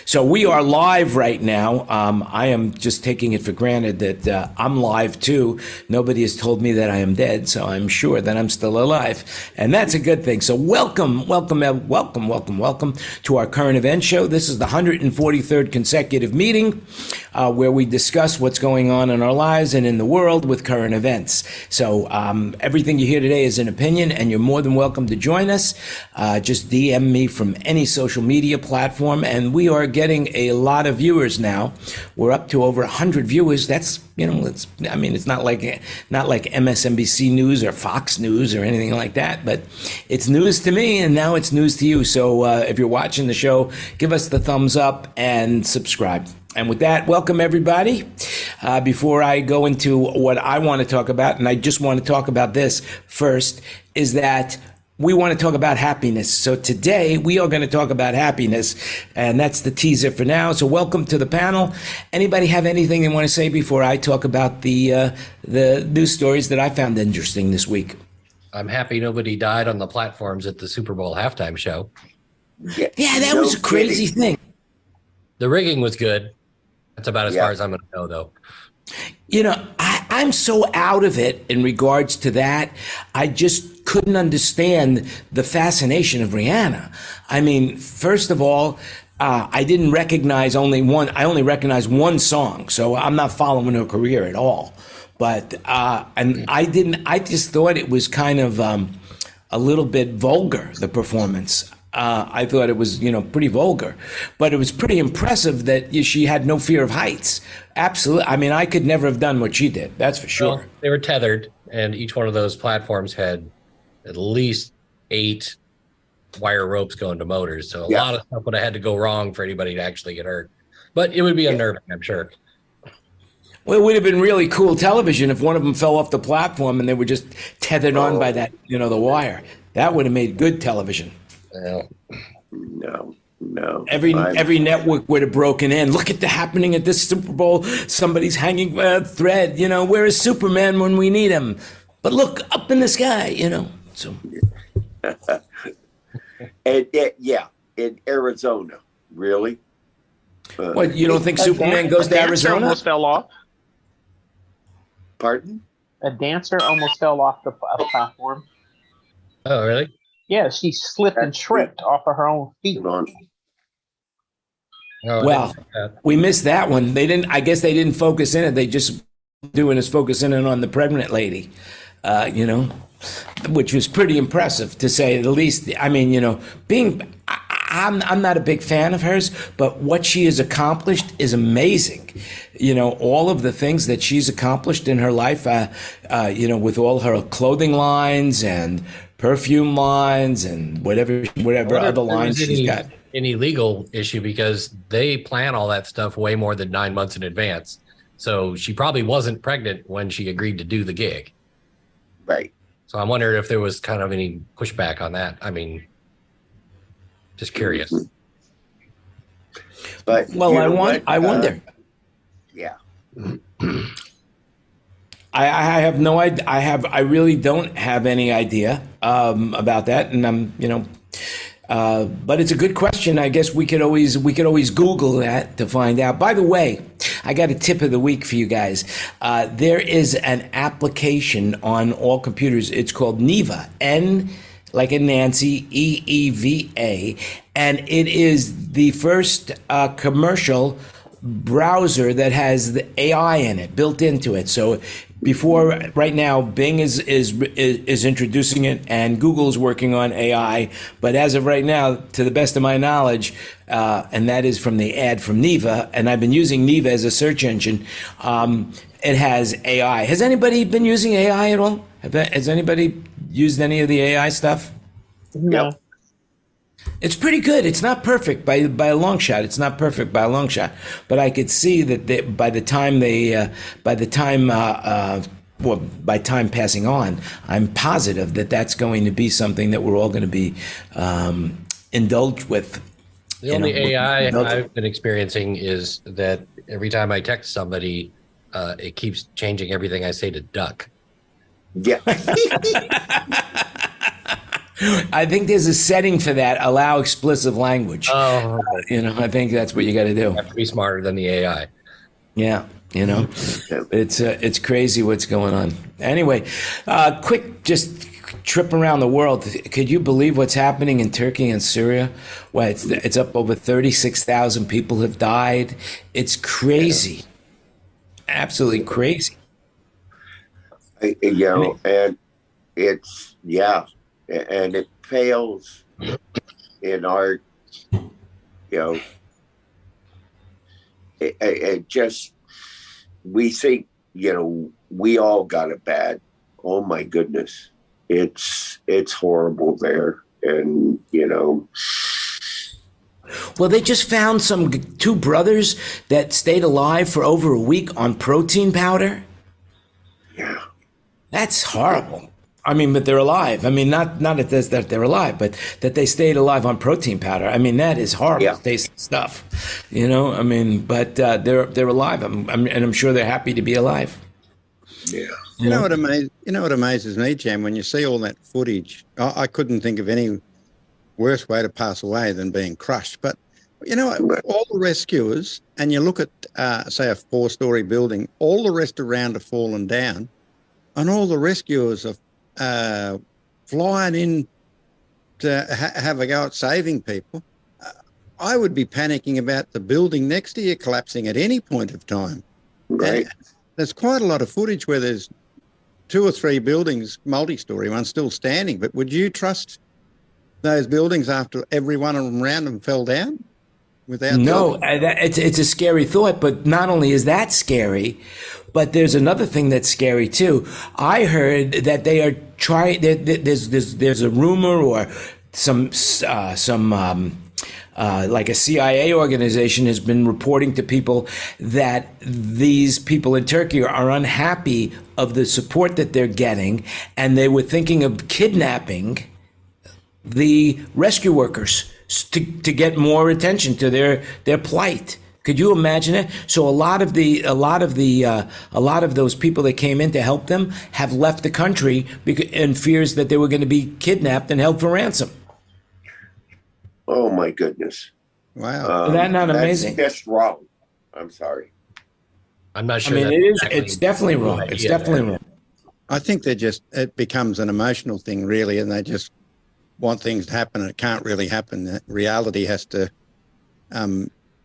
So we are live right now. I am just taking it for granted that I'm live too. Nobody has told me that I am dead, so I'm sure that I'm still alive. And that's a good thing. So welcome to our current event show. This is the 143rd consecutive meeting where we discuss what's going on in our lives and in the world with current events. So everything you hear today is an opinion, and you're more than welcome to join us. Just DM me from any social media platform, and we are getting a lot of viewers now. We're up to over 100 viewers. That's, it's not like MSNBC News or Fox News or anything like that, but it's news to me, and now it's news to you. So if you're watching the show, give us the thumbs up and subscribe. And with that, welcome everybody. Before I go into what I want to talk about, and I just want to talk about this first, is that we want to talk about happiness. So today we are going to talk about happiness, and that's the teaser for now. So welcome to the panel. Anybody have anything they want to say before I talk about the news stories that I found interesting this week? I'm happy nobody died on the platforms at the Super Bowl halftime show. Yeah, that was a crazy thing. The rigging was good. That's about as far as I'm going to go, though. I'm so out of it in regards to that. I just couldn't understand the fascination of Rihanna. I mean, first of all, I didn't recognize I only recognized one song, so I'm not following her career at all. But, and I just thought it was kind of a little bit vulgar, the performance. I thought it was, pretty vulgar, but it was pretty impressive that she had no fear of heights. Absolutely. I mean, I could never have done what she did. That's for sure. Well, they were tethered, and each one of those platforms had at least 8 wire ropes going to motors. So a lot of stuff would have had to go wrong for anybody to actually get hurt. But it would be unnerving, I'm sure. Well, it would have been really cool television if one of them fell off the platform and they were just tethered on by that, the wire. That would have made good television. Well, No. Every network would have broken in. Look at the happening at this Super Bowl. Somebody's hanging a thread. Where is Superman when we need him? But look up in the sky. So. In Arizona, really. What, you don't think Superman goes to Arizona? Almost fell off. Pardon? A dancer almost fell off the platform. Oh, really? Yeah, she slipped and tripped off of her own feet. Oh, Well, we missed that one. I guess they didn't focus in it. They just doing is focusing in on the pregnant lady, which was pretty impressive to say the least. I mean, I'm not a big fan of hers, but what she has accomplished is amazing. All of the things that she's accomplished in her life, with all her clothing lines and perfume lines and whatever other lines she's got. Any legal issue, because they plan all that stuff way more than 9 months in advance. So she probably wasn't pregnant when she agreed to do the gig. Right. So I'm wondering if there was kind of any pushback on that. I mean, just curious. But I wonder. Yeah. I have no idea. I really don't have any idea about that, and I'm but it's a good question. I guess we could always Google that to find out. By the way, I got a tip of the week for you guys. There is an application on all computers. It's called Neva, N like in Nancy, EEVA, and it is the first commercial browser that has the AI in it, built into it. So right now, Bing is introducing it, and Google's working on AI. But as of right now, to the best of my knowledge, and that is from the ad from Neva, and I've been using Neva as a search engine. It has AI. Has anybody been using AI at all? Has anybody used any of the AI stuff? No. Yep. It's pretty good. It's not perfect by a long shot. But I could see that by time passing on, I'm positive that that's going to be something that we're all going to be indulged with. The only AI I've been experiencing is that every time I text somebody, it keeps changing everything I say to duck. Yeah. I think there's a setting for that. Allow explicit language. Oh, I think that's what you got to do. you have to be smarter than the AI. Yeah, it's crazy what's going on. Anyway, quick, just trip around the world. Could you believe what's happening in Turkey and Syria? Well, it's up over 36,000 people have died. It's crazy, absolutely crazy. And it's and it pales in our, it just, we think, we all got it bad. Oh my goodness. It's horrible there. And, Well, they just found two brothers that stayed alive for over a week on protein powder. yeah. That's horrible. I mean, but they're alive. I mean, not that they're alive, but that they stayed alive on protein powder. I mean, that is horrible tasting stuff. I mean, but they're alive. I'm sure they're happy to be alive. Yeah. You know what amazes me, Jan, when you see all that footage, I couldn't think of any worse way to pass away than being crushed. But, all the rescuers, and you look at, say, a 4-story building, all the rest around are fallen down, and all the rescuers are flying in to have a go at saving people. I would be panicking about the building next to you collapsing at any point of time. Right. And there's quite a lot of footage where there's 2 or 3 buildings, multi-story ones, still standing. But would you trust those buildings after every one of them around them fell down? No, it's a scary thought. But not only is that scary, but there's another thing that's scary too. I heard that they are trying. There's a rumor or some like a CIA organization has been reporting to people that these people in Turkey are unhappy of the support that they're getting, and they were thinking of kidnapping the rescue workers to get more attention to their plight. Could you imagine it? So a lot of those people that came in to help them have left the country in fears that they were going to be kidnapped and held for ransom. Oh my goodness. Wow. Is that not amazing? That's just wrong. I'm sorry. I'm not sure. I mean, it's definitely wrong. It's definitely wrong. I think it becomes an emotional thing, really, and they just want things to happen, and it can't really happen. That reality has to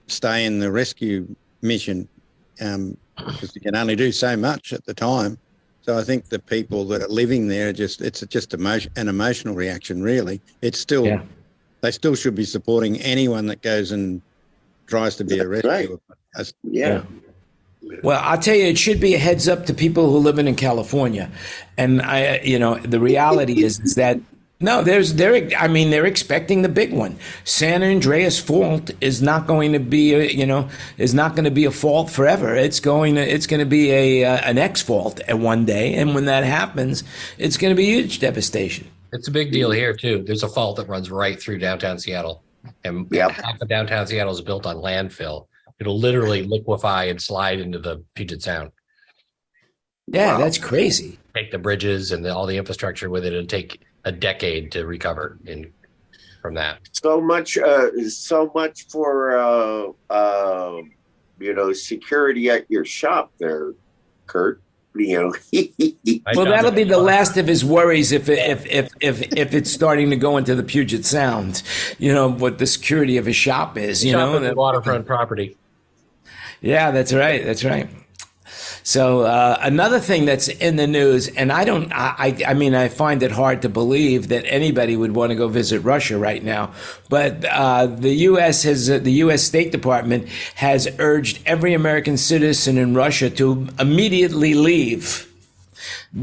stay in the rescue mission, because you can only do so much at the time. So I think the people that are living there it's just an emotional reaction, really. It's still they still should be supporting anyone that goes and tries to be a rescuer. Right. Well, I'll tell you, it should be a heads up to people who live in California, and the reality is that. No, they're expecting the big one. San Andreas fault is not going to be a fault forever. It's going to be an X fault at one day, and when that happens, it's going to be huge devastation. It's a big deal here too. There's a fault that runs right through downtown Seattle, and half of downtown Seattle is built on landfill. It'll literally liquefy and slide into the Puget Sound. Yeah, That's crazy. Take the bridges and all the infrastructure with it, and take a decade to recover from that. So much for security at your shop there, Kurt. Well, that'll be the last of his worries if it's starting to go into the Puget Sound. What the security of his shop is. The waterfront property. Yeah, that's right. That's right. So another thing that's in the news, and I find it hard to believe that anybody would want to go visit Russia right now, but the U.S. State Department has urged every American citizen in Russia to immediately leave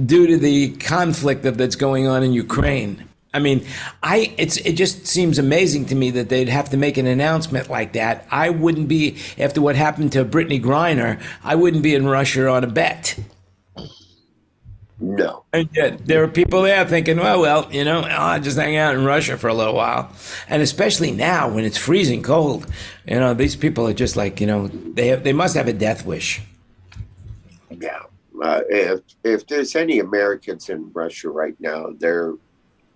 due to the conflict that's going on in Ukraine. I mean, it just seems amazing to me that they'd have to make an announcement like that. I wouldn't be, after what happened to Brittany Griner, I wouldn't be in Russia on a bet. No. And yet there are people there thinking, I'll just hang out in Russia for a little while. And especially now when it's freezing cold, these people are just like, they must have a death wish. Yeah. If there's any Americans in Russia right now, they're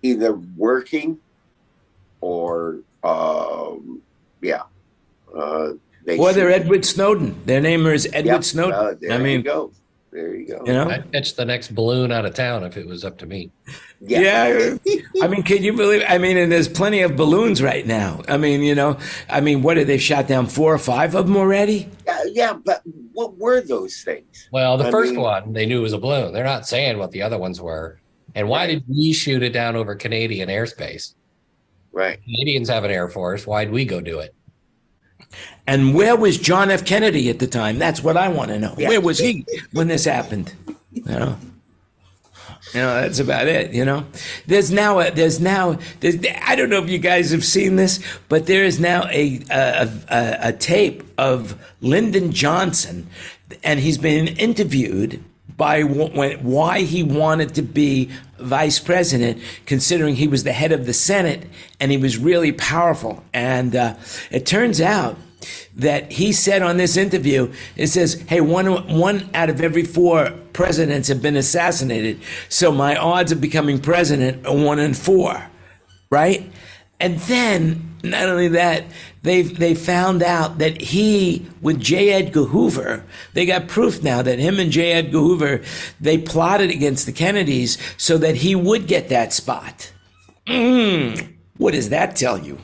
either working or they Or they're should- Edward Snowden. Their name is Edward Yep, Snowden. there I mean, you go. There you go. you know. I'd catch the next balloon out of town if it was up to me. Yeah. I mean, can you believe? I mean, and there's plenty of balloons right now. I mean, you know, what have they shot down 4 or 5 of them already? Yeah, but what were those things? Well, the I first mean- one, they knew it was a balloon. They're not saying what the other ones were. And why did we shoot it down over Canadian airspace? Right. Canadians have an air force. Why'd we go do it? And where was John F. Kennedy at the time? That's what I want to know. Yeah. Where was he when this happened? That's about it. There's I don't know if you guys have seen this, but there is now a tape of Lyndon Johnson, and he's been interviewed by why he wanted to be vice president, considering he was the head of the Senate and he was really powerful. And it turns out that he said on this interview, it says, hey, one out of every 4 presidents have been assassinated. So my odds of becoming president are 1 in 4, right? And then, not only that, they found out that he, with J. Edgar Hoover, they got proof now that him and J. Edgar Hoover, they plotted against the Kennedys so that he would get that spot. What does that tell you?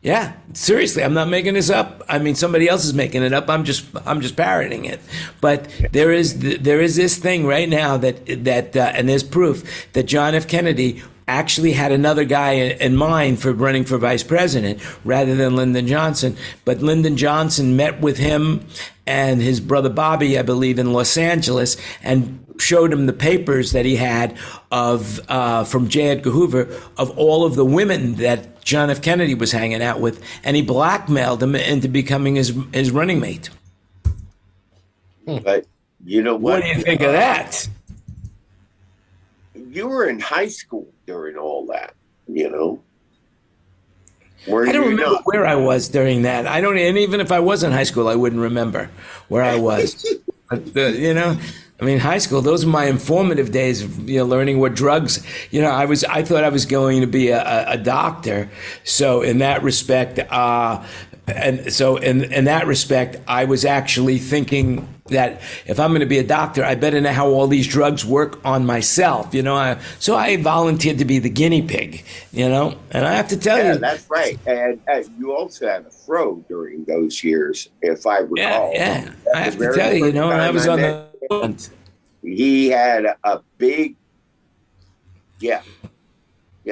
Yeah, seriously, I'm not making this up. I mean, somebody else is making it up. I'm just parroting it. But there is this thing right now that and there's proof that John F. Kennedy actually had another guy in mind for running for vice president rather than Lyndon Johnson. But Lyndon Johnson met with him and his brother Bobby, I believe, in Los Angeles, and showed him the papers that he had of from J. Edgar Hoover of all of the women that John F. Kennedy was hanging out with, and he blackmailed him into becoming his running mate. But you know what? What do you think of that? You were in high school during all that, Were I don't you remember not? where I was during that. I don't, and even if I was in high school, I wouldn't remember where I was. But, I mean, high school, those were my informative days of, learning what drugs, I thought I was going to be a doctor. So in that respect, and so in that respect, I was actually thinking that if I'm going to be a doctor, I better know how all these drugs work on myself, so I volunteered to be the guinea pig, and I have to tell Yeah, you. that's right. And you also had a fro during those years, if I recall. Yeah. That's I have the to very tell you, first and I time was on met the. him. He had a big,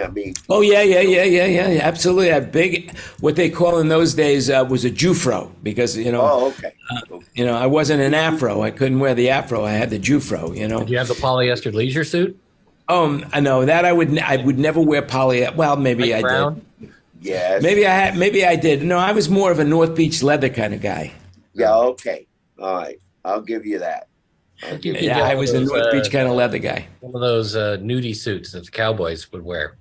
I mean, Oh yeah, absolutely. A big, what they call in those days was a Jufro, because okay. I wasn't an afro. I couldn't wear the afro. I had the Jufro. Do you have the polyester leisure suit? I know that I would never wear poly. Well, maybe Like I brown? did. Yes. Maybe I did. No, I was more of a North Beach leather kind of guy. Yeah, okay. All right. I'll give you that. You could Yeah, get I one was of a those, North Beach kind of leather guy. One of those nudie suits that the cowboys would wear.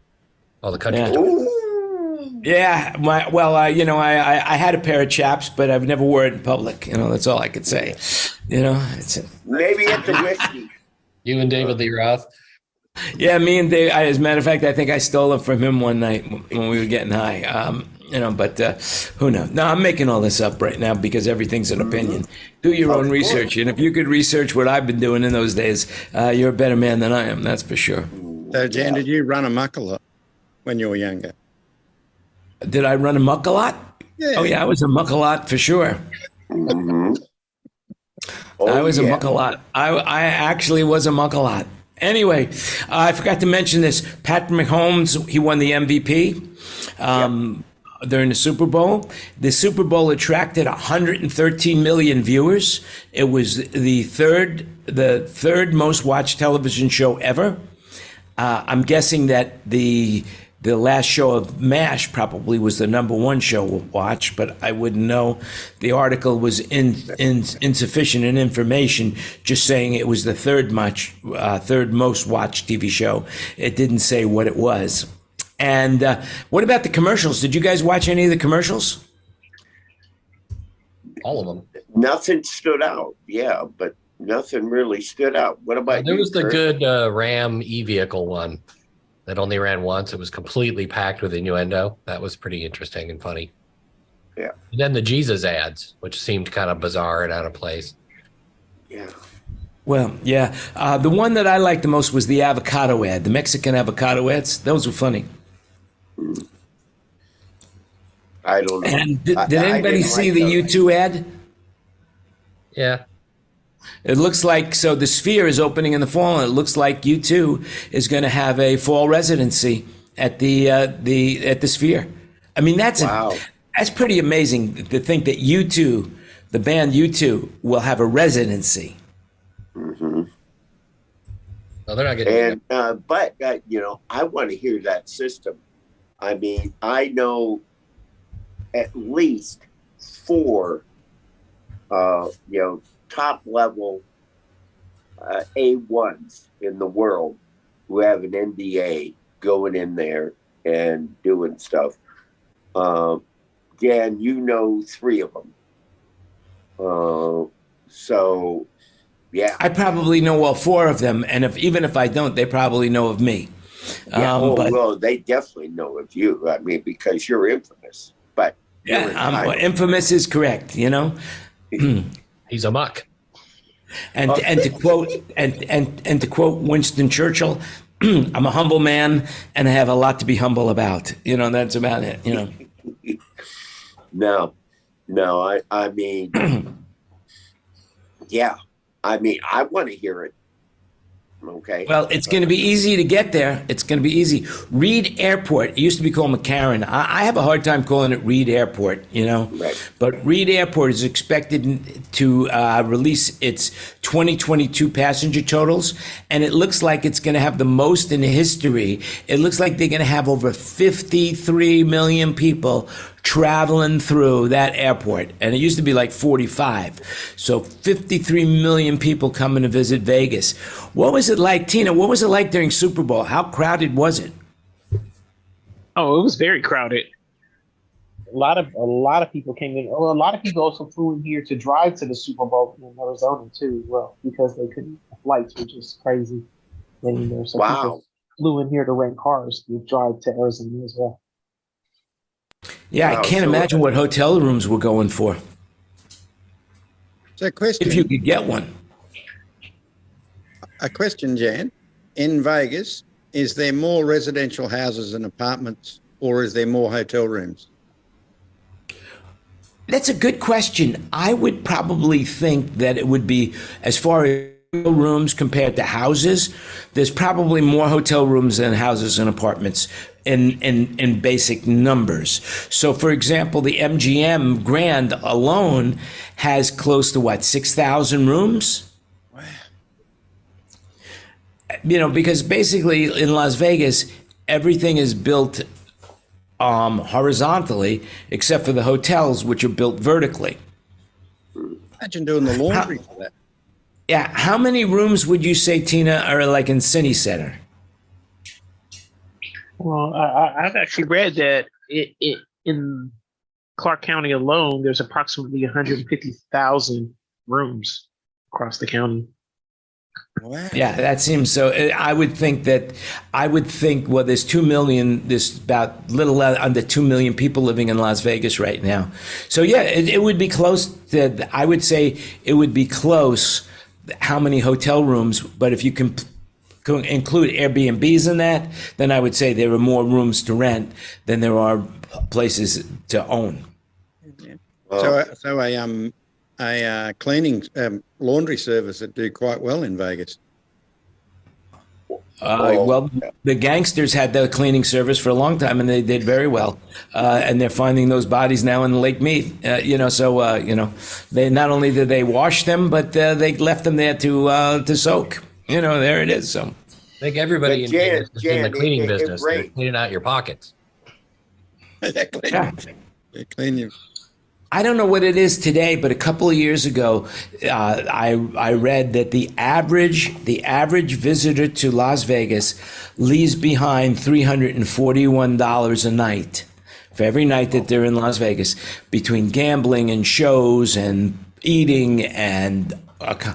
All the country. Yeah. Ooh. Yeah, I had a pair of chaps, but I've never wore it in public. That's all I could say. It's Maybe at the whiskey. You and David Lee Roth. yeah. Me and Dave. As a matter of fact, I think I stole it from him one night when we were getting high. But who knows? No, I'm making all this up right now because everything's an opinion. Do your own research, and if you could research what I've been doing in those days, you're a better man than I am. That's for sure. So, Jan, did you run amok a lot when you were younger? Did I run amok a lot? Yeah. Oh yeah, I was amok a lot for sure. Mm-hmm. I was amok a lot. I actually was amok a lot. Anyway, I forgot to mention this. Pat Mahomes, he won the MVP during the Super Bowl. The Super Bowl attracted 113 million viewers. It was the third most watched television show ever. I'm guessing that the last show of MASH probably was the #1 show watched, but I wouldn't know. The article was insufficient in information, just saying it was the third most watched TV show. It didn't say what it was. And what about the commercials? Did you guys watch any of the commercials? All of them. Nothing stood out. Yeah, but nothing really stood out. What about There you, was the Kurt? good Ram e-vehicle one. that only ran once. It was completely packed with innuendo. That was pretty interesting and funny. Yeah. And then the Jesus ads, which seemed kind of bizarre and out of place. Yeah. Well, yeah. The one that I liked the most was the avocado ad, the Mexican avocado ads. Those were funny. I don't know. And did I anybody didn't see like the those. U2 ad? Yeah. It looks like, so the Sphere is opening in the fall, and it looks like U2 is going to have a fall residency at the Sphere. I mean, Wow. that's pretty amazing to think that U2, the band U2, will have a residency. Hmm. No, they're not getting And but I want to hear that system. I mean, I know at least 4, top level A1s in the world who have an NDA going in there and doing stuff. Dan, 3 of them. So, yeah. I probably know all 4 of them, and even if I don't, they probably know of me. Yeah, But well, they definitely know of you. I mean, because you're infamous. But you're entitled. infamous is correct, He's a muck. And to quote and to quote Winston Churchill, I'm a humble man and I have a lot to be humble about. That's about it. No, I mean, yeah. I mean, I want to hear it. Okay. Well, it's going to be easy to get there. It's going to be easy. Reed Airport. It used to be called McCarran. I have a hard time calling it Reed Airport, Right. But Reed Airport is expected to release its 2022 passenger totals, and it looks like it's going to have the most in history. It looks like they're going to have over 53 million people traveling through that airport, and it used to be like 45. So 53 million people coming to visit Vegas. What was it like, Tina? What was it like during Super Bowl? How crowded was it? Oh, it was very crowded. A lot of people came in. Well, a lot of people also flew in here to drive to the Super Bowl in Arizona too, because they couldn't. The flights were just crazy getting there. So Wow. people flew in here to rent cars to drive to Arizona as well. Yeah, Wow, I can't so- imagine what hotel rooms were going for, So, question. if you could get one. A question, Jan. In Vegas, is there more residential houses and apartments, or is there more hotel rooms? That's a good question. I would probably think that it would be, as far as rooms compared to houses, there's probably more hotel rooms than houses and apartments in basic numbers. So, for example, the MGM Grand alone has close to 6,000 rooms? Wow. Because basically in Las Vegas, everything is built horizontally, except for the hotels, which are built vertically. Imagine doing the laundry for that. Yeah, how many rooms would you say, Tina, are like in City Center? Well, I've actually read that in Clark County alone, there's approximately 150,000 rooms across the county. Wow. Yeah, that seems so. I would think, well, there's 2 million, there's about little under 2 million people living in Las Vegas right now. So, yeah, it would be close to, I would say it would be close how many hotel rooms, but if you can include Airbnbs in that, then I would say there are more rooms to rent than there are places to own. So a cleaning laundry service that do quite well in Vegas. Well, the gangsters had the cleaning service for a long time, and they did very well. And they're finding those bodies now in Lake Mead. They not only did they wash them, but they left them there to soak. There it is. So I think everybody But in Vegas is in Jan, the cleaning it business. They're rained. cleaning out your pockets. yeah. They clean you. I don't know what it is today, but a couple of years ago, I read that the average visitor to Las Vegas leaves behind $341 a night for every night that they're in Las Vegas, between gambling and shows and eating and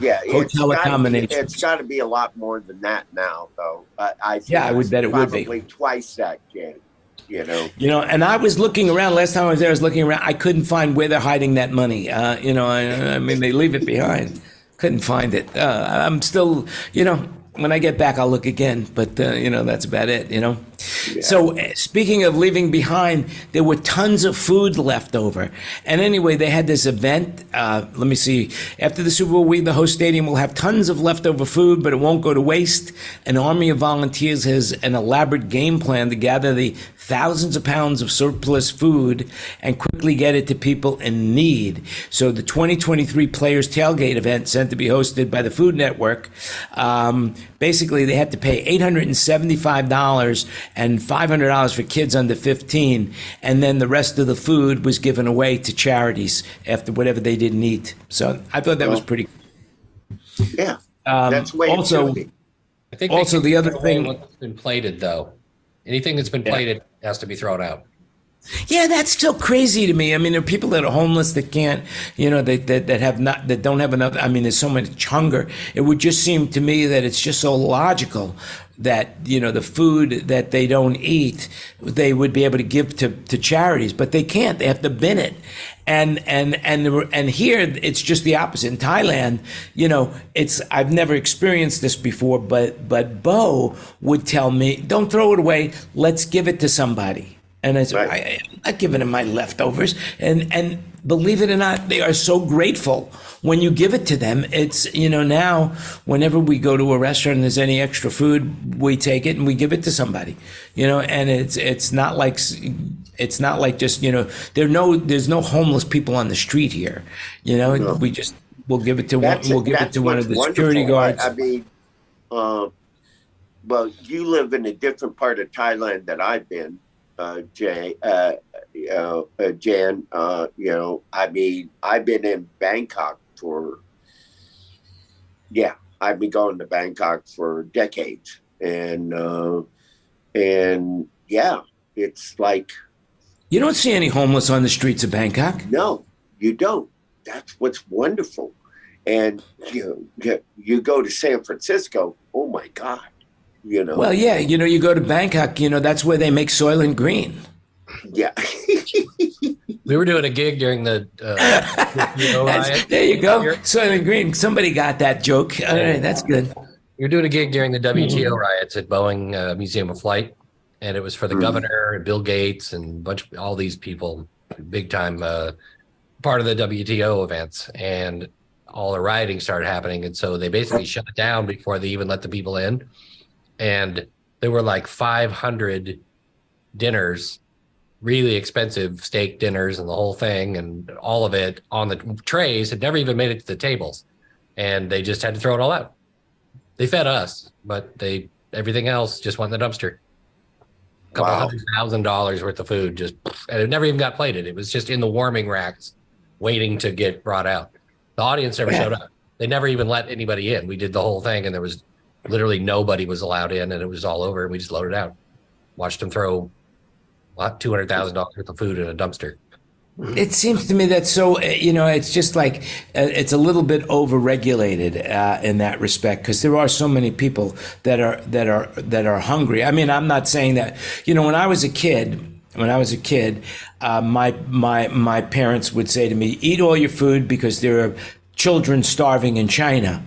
Yeah, hotel accommodations. it's got to be a lot more than that now, though. I think Yeah, I would bet it would be. probably twice that, Jan. You know. And I was looking around last time I was there. I was looking around. I couldn't find where they're hiding that money. I mean, they leave it behind. Couldn't find it. I'm still, when I get back, I'll look again. But that's about it. Yeah. So speaking of leaving behind, there were tons of food left over. And anyway, they had this event. Let me see. After the Super Bowl week, the host stadium will have tons of leftover food, but it won't go to waste. An army of volunteers has an elaborate game plan to gather the thousands of pounds of surplus food and quickly get it to people in need. So the 2023 Players Tailgate event, sent to be hosted by the Food Network, basically they had to pay $875 and $500 for kids under 15, and then the rest of the food was given away to charities after whatever they didn't eat. So I thought that was pretty. Yeah, that's the way it should be. I think Also, the other thing, what's been plated, though, anything that's been plated has to be thrown out. yeah, that's so crazy to me. I mean, there are people that are homeless that can't, that don't have enough. I mean, there's so much hunger. It would just seem to me that it's just so logical that, the food that they don't eat, they would be able to give to charities, but they can't. They have to bin it. And here it's just the opposite. In Thailand, I've never experienced this before, but Bo would tell me, don't throw it away. Let's give it to somebody. And I said, Right. I'm not giving them my leftovers. And believe it or not, they are so grateful when you give it to them. It's, now whenever we go to a restaurant and there's any extra food, we take it and we give it to somebody, and it's not like just, there's no homeless people on the street here. No. We'll give it to one of the security guards. I mean, well, you live in a different part of Thailand that I've been. Jan, I mean, I've been in Bangkok I've been going to Bangkok for decades. And it's like. You don't see any homeless on the streets of Bangkok. No, you don't. That's what's wonderful. And, you go to San Francisco, oh my God. Well, yeah, you go to Bangkok, that's where they make Soylent Green. Yeah. We were doing a gig during the riot. There you go. Soylent Green. Somebody got that joke. All right, that's good. We were doing a gig during the WTO riots at Boeing Museum of Flight, and it was for the governor and Bill Gates and a bunch of all these people, big time part of the WTO events, and all the rioting started happening. And so they basically shut it down before they even let the people in. And there were like 500 dinners, really expensive steak dinners and the whole thing, and all of it on the trays had never even made it to the tables. And they just had to throw it all out. They fed us, but everything else just went in the dumpster. A couple $100,000 worth of food, and it never even got plated. It was just in the warming racks waiting to get brought out. The audience never showed up. They never even let anybody in. We did the whole thing, and there was literally nobody was allowed in, and it was all over, and we just loaded out. Watched them throw $200,000 worth of food in a dumpster. It seems to me that it's just like it's a little bit overregulated in that respect, because there are so many people that are hungry. I mean, I'm not saying that. When I was a kid, my parents would say to me, "Eat all your food because there are children starving in China."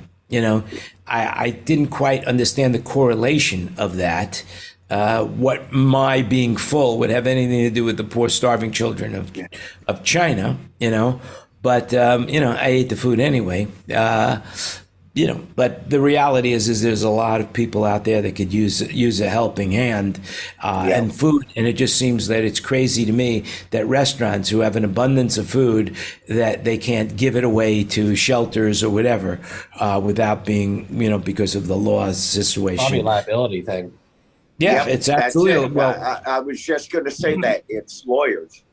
I didn't quite understand the correlation of that. What my being full would have anything to do with the poor starving children of China, but I ate the food anyway. But the reality is there's a lot of people out there that could use a helping hand and food. And it just seems that it's crazy to me that restaurants who have an abundance of food, that they can't give it away to shelters or whatever without being, because of the laws situation. Probably a liability thing. Yeah, it's absolutely. Well, I was just going to say that it's lawyers.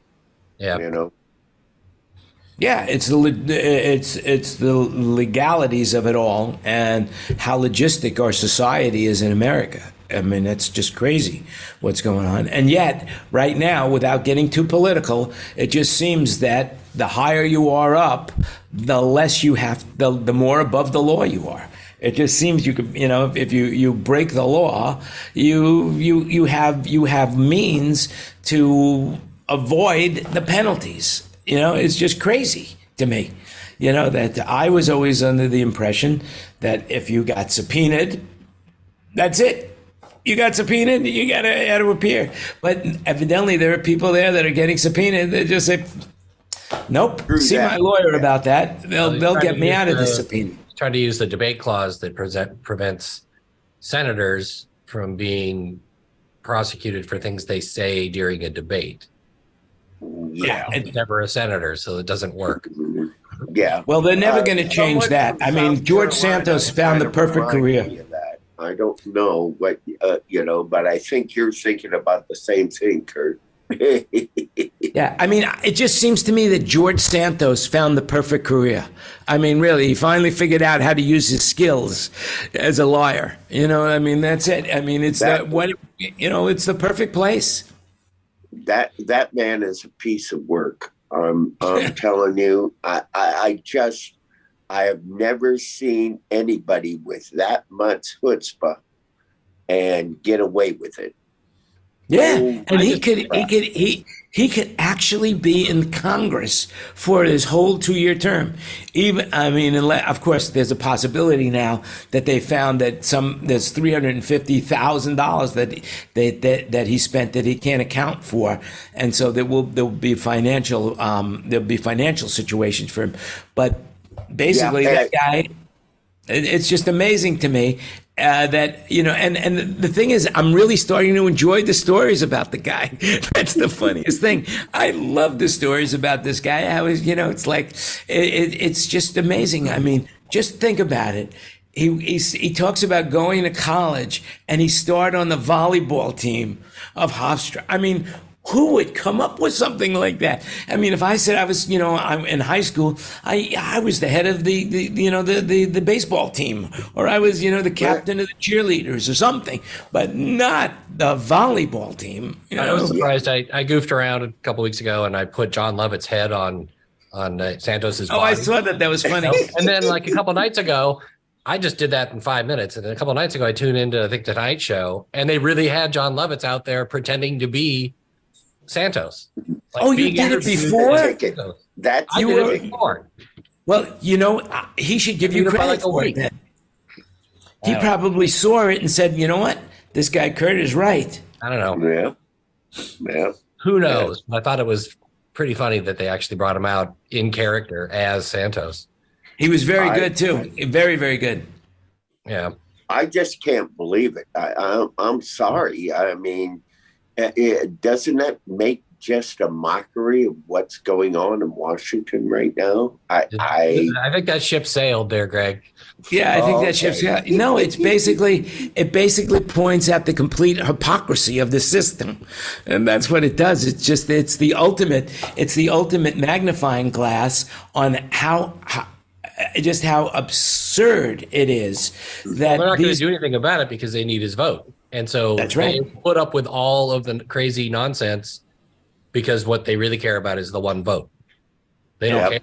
Yeah. Yeah, it's the legalities of it all and how logistic our society is in America. I mean, that's just crazy what's going on. And yet, right now, without getting too political, it just seems that the higher you are up, the less you have, the more above the law you are. It just seems you could, if you break the law, you have means to avoid the penalties. It's just crazy to me. That I was always under the impression that if you got subpoenaed, that's it. You got subpoenaed, you got to appear. But evidently there are people there that are getting subpoenaed. They just say, nope, see my lawyer about that. They'll get me out of this subpoena. Trying to use the debate clause that prevents senators from being prosecuted for things they say during a debate. Yeah. It's never a senator, so it doesn't work. Yeah. Well, they're never going to change that. I mean, George Santos found the perfect career. I don't know what, but I think you're thinking about the same thing, Kurt. Yeah, I mean, it just seems to me that George Santos found the perfect career. I mean, really, he finally figured out how to use his skills as a lawyer. I mean, that's it. I mean, it's it's the perfect place. That man is a piece of work. I'm telling you, I have never seen anybody with that much chutzpah and get away with it. Yeah, and he could actually be in Congress for his whole 2-year term. Of course, there's a possibility now that they found that there's $350,000 that he spent that he can't account for, and so there'll be financial situations for him. But basically, that guy, it's just amazing to me. And the thing is, I'm really starting to enjoy the stories about the guy. That's the funniest thing. I love the stories about this guy. It's like, it's just amazing. I mean, just think about it. He talks about going to college and he starred on the volleyball team of Hofstra. I mean, who would come up with something like that? I mean, if I said I was, I'm in high school, I was the head of the baseball team, or I was, the captain of the cheerleaders or something, but not the volleyball team. I was surprised. I goofed around a couple weeks ago and I put John Lovett's head on Santos's body. Oh, I saw that. That was funny. And then like a couple nights ago, I just did that in 5 minutes. And then a couple nights ago, I tuned into, I think, the Tonight Show, and they really had John Lovett out there pretending to be Santos. Like you did it before? I did it before. Well, he should give you credit for it. He probably saw it and said, you know what? This guy Kurt is right. I don't know. Yeah. Who knows? I thought it was pretty funny that they actually brought him out in character as Santos. He was very good, too. Very, very good. Yeah. I just can't believe it. I'm sorry. I mean, doesn't that make just a mockery of what's going on in Washington right now? I think that ship sailed there, Greg. Yeah, I think that ship sailed. No, it basically points out the complete hypocrisy of the system, and that's what it does. It's the ultimate magnifying glass on how absurd it is that they're not going to do anything about it because they need his vote. And so that's right. They put up with all of the crazy nonsense because what they really care about is the one vote. They don't care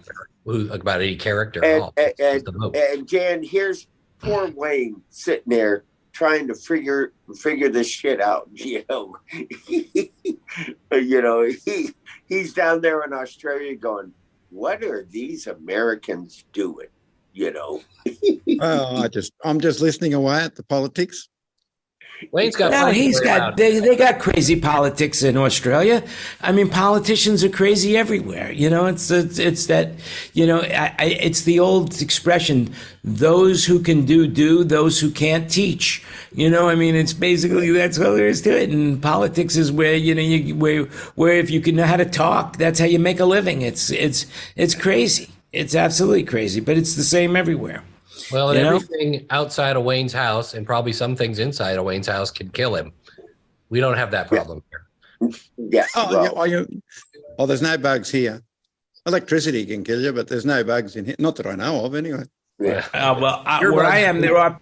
about any character at all. And Jan, here's poor Wayne sitting there trying to figure this shit out. He's down there in Australia going, what are these Americans doing? Well, I'm just listening away at the politics. Wayne's got they got crazy politics in Australia. I mean, politicians are crazy everywhere. It's that, it's the old expression, those who can do, those who can't teach. It's basically, that's all there is to it. And politics is where, where if you can know how to talk, that's how you make a living. It's crazy. It's absolutely crazy, but it's the same everywhere. Well, and everything outside of Wayne's house and probably some things inside of Wayne's house can kill him. We don't have that problem here. Yeah. There's no bugs here. Electricity can kill you, but there's no bugs in here. Not that I know of, anyway. Yeah. Your Where bugs- I am, there are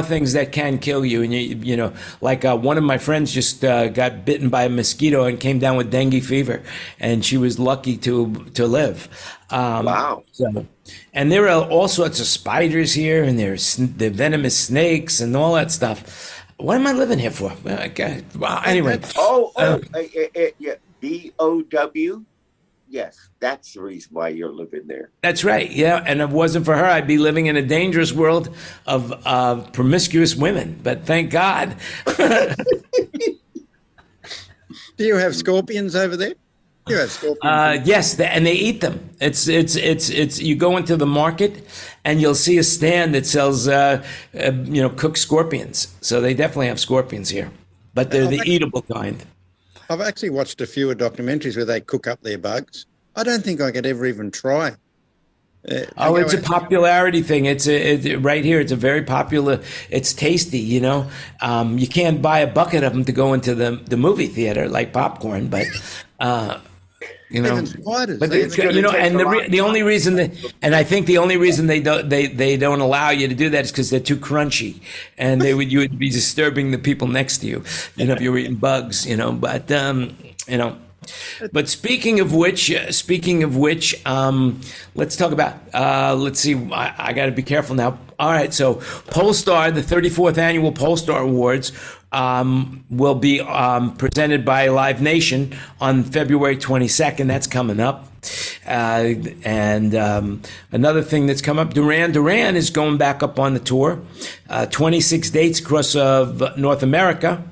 things that can kill you, and you know, like one of my friends just got bitten by a mosquito and came down with dengue fever, and she was lucky to live. Wow. So, and there are all sorts of spiders here, and there's the venomous snakes and all that stuff. What am I living here for? Well, anyway. Yeah. BOW. Yes, that's the reason why you're living there. That's right. Yeah, and if it wasn't for her, I'd be living in a dangerous world of promiscuous women. But thank God. Do you have scorpions over there? You have scorpions. Yes, and they eat them. It's. You go into the market, and you'll see a stand that sells, cooked scorpions. So they definitely have scorpions here, but they're the eatable kind. I've actually watched a few documentaries where they cook up their bugs. I don't think I could ever even try. It's a popularity thing. It's right here. It's a very popular. It's tasty. You know, you can't buy a bucket of them to go into the movie theater like popcorn, but you know. Even spiders. But the only reason I think the only reason they don't allow you to do that is because they're too crunchy, and you would be disturbing the people next to you. You know, if you're eating bugs. You know, but you know. But speaking of which, let's talk about. Let's see. I got to be careful now. All right. So, Polestar, the 34th annual Polestar Awards, will be presented by Live Nation on February 22nd. That's coming up. And another thing that's come up, Duran is going back up on the tour. 26 dates across North America.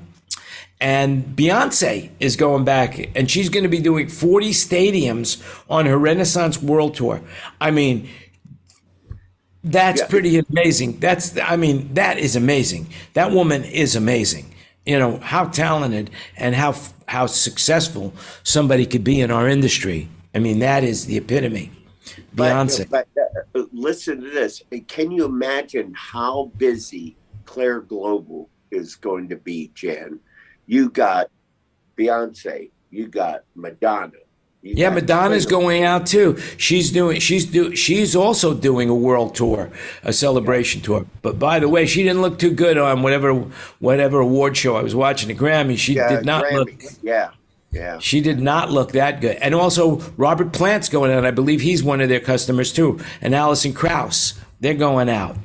And Beyonce is going back, and she's going to be doing 40 stadiums on her Renaissance World Tour. I mean, that's pretty amazing. That is amazing. That woman is amazing. You know, how talented and how successful somebody could be in our industry. I mean, that is the epitome. Beyonce. But listen to this. Can you imagine how busy Claire Global is going to be, Jan? You got Beyonce, you got Madonna. Madonna's going out too. She's also doing a world tour, a celebration tour. But by the way, she didn't look too good on whatever award show I was watching, the Grammy. She did not look. Yeah. She did not look that good. And also Robert Plant's going out. I believe he's one of their customers too. And Alison Krauss, they're going out.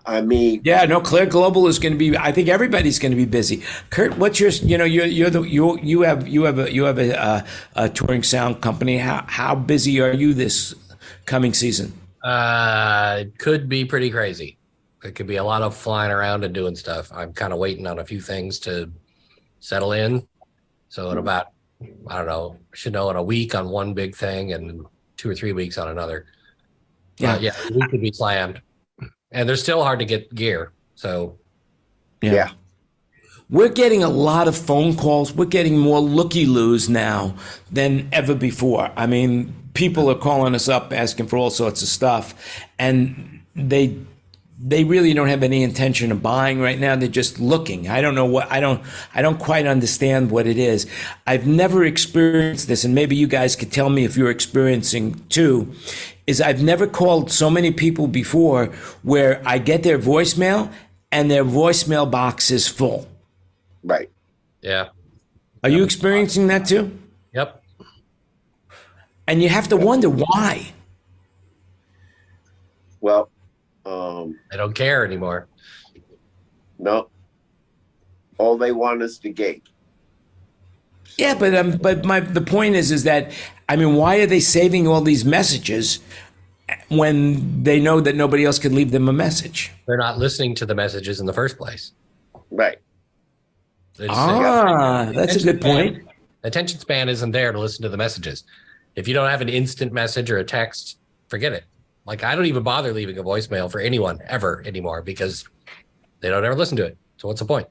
I mean, Claire Global is going to be. I think everybody's going to be busy. Kurt, what's your? You know, you have a touring sound company. How busy are you this coming season? It could be pretty crazy. It could be a lot of flying around and doing stuff. I'm kind of waiting on a few things to settle in. So in about, I don't know, should know in a week on one big thing and 2 or 3 weeks on another. We could be slammed. And they're still hard to get gear. So, yeah. We're getting a lot of phone calls. We're getting more looky-loos now than ever before. I mean, people are calling us up asking for all sorts of stuff, and they really don't have any intention of buying right now. They're just looking. I don't know what. I don't quite understand what it is. I've never experienced this, and maybe you guys could tell me if you're experiencing too. Is I've never called so many people before where I get their voicemail and their voicemail box is full. Right. Yeah. Are you experiencing that too? Yep. And you have to wonder why. Well, they don't care anymore. No. All they want is the gate. Yeah, but the point is that, I mean, why are they saving all these messages when they know that nobody else could leave them a message? They're not listening to the messages in the first place. Right. That's a good point. Attention span isn't there to listen to the messages. If you don't have an instant message or a text, forget it. Like, I don't even bother leaving a voicemail for anyone ever anymore because they don't ever listen to it. So what's the point?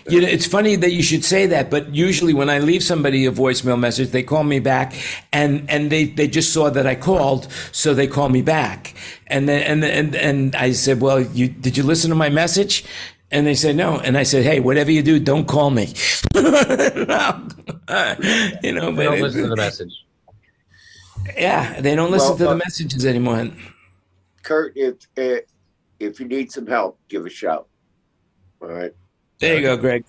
You know, it's funny that you should say that, but usually when I leave somebody a voicemail message, they call me back, and they just saw that I called, so they call me back, and I said, well, did you listen to my message? And they said no, and I said, hey, whatever you do, don't call me. You know, but don't listen to the message. Yeah, they don't listen Well, to the messages anymore. Kurt, if you need some help, give a shout. All right. There you go, Greg.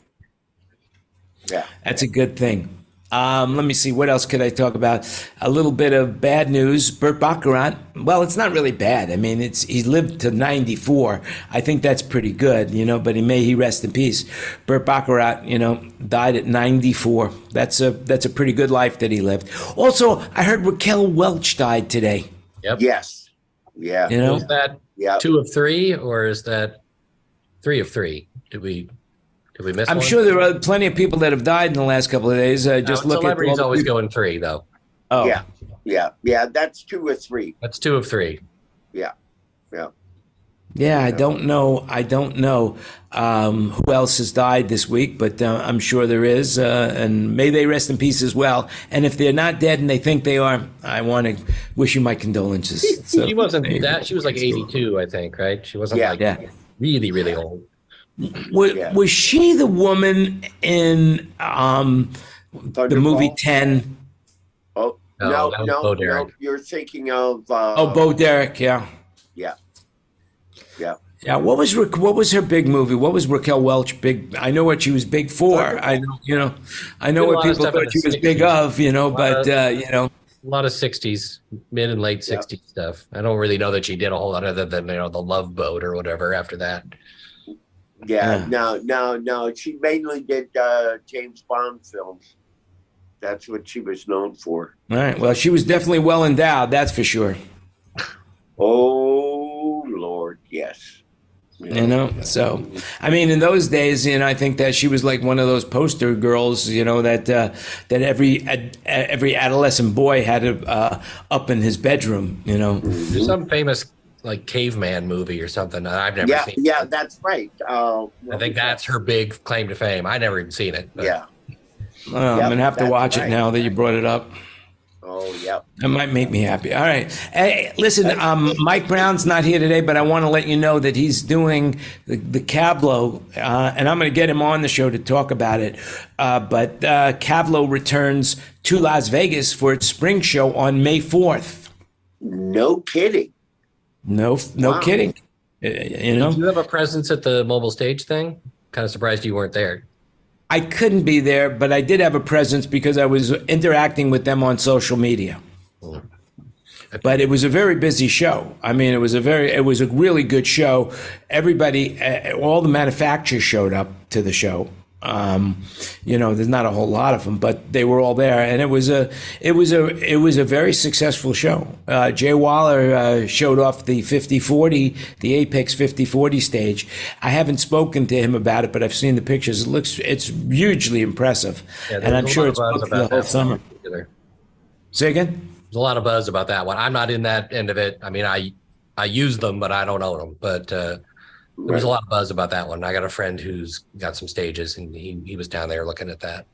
Yeah. That's a good thing. Let me see. What else could I talk about? A little bit of bad news. Burt Baccarat. Well, it's not really bad. I mean, he lived to 94. I think that's pretty good, but may he rest in peace. Burt Baccarat, died at 94. That's a pretty good life that he lived. Also, I heard Raquel Welch died today. Yep. Yes. Yeah. Is that Yeah. 2 of 3, or is that 3 of 3? Did we miss I'm one? sure there are plenty of people that have died in the last couple of days. Just look at celebrities always go in 3, though. Oh, Yeah. That's 2 or 3. That's 2 of 3. Yeah. yeah. I don't know who else has died this week, but I'm sure there is, and may they rest in peace as well. And if they're not dead and they think they are, I want to wish you my condolences. So, She wasn't that. She was like 82, I think, right? She wasn't really, really old. Was she the woman in the movie 10? Oh, No, that was Bo Derek. no. You're thinking of. Bo Derek, yeah. Yeah. Yeah, what was her big movie? What was Raquel Welch big? I know what she was big for. I know what people thought she was big of. But a lot of 60s, mid and late 60s stuff. I don't really know that she did a whole lot other than the Love Boat or whatever after that. Yeah. No. She mainly did James Bond films. That's what she was known for. All right. Well, she was definitely well endowed. That's for sure. Oh Lord, yes. So I mean, in those days, I think that she was like one of those poster girls, that every adolescent boy had up in his bedroom. There's some famous like caveman movie or something that I've never seen. Yeah, that's right. I think that's her big claim to fame. I never even seen it. Yeah. Well, I'm gonna have to watch it now that you brought it up. Oh, yeah. That might make me happy. All right. Hey, listen, Mike Brown's not here today, but I want to let you know that he's doing the cavlo, and I'm going to get him on the show to talk about it. But cavlo returns to Las Vegas for its spring show on May 4th. No kidding. No kidding. Did you have a presence at the mobile stage thing? Kind of surprised you weren't there. I couldn't be there, but I did have a presence because I was interacting with them on social media. But it was a very busy show. I mean, it was a really good show. Everybody, all the manufacturers showed up to the show. There's not a whole lot of them, but they were all there, and it was a very successful show. Jay Waller showed off the 50-40, the Apex 50-40 stage. I haven't spoken to him about it, but I've seen the pictures. It's hugely impressive, and I'm sure it's booked the whole summer. Say again? There's a lot of buzz about that one. I'm not in that end of it. I mean, I use them, but I don't own them. But there was a lot of buzz about that one. I got a friend who's got some stages, and he was down there looking at that.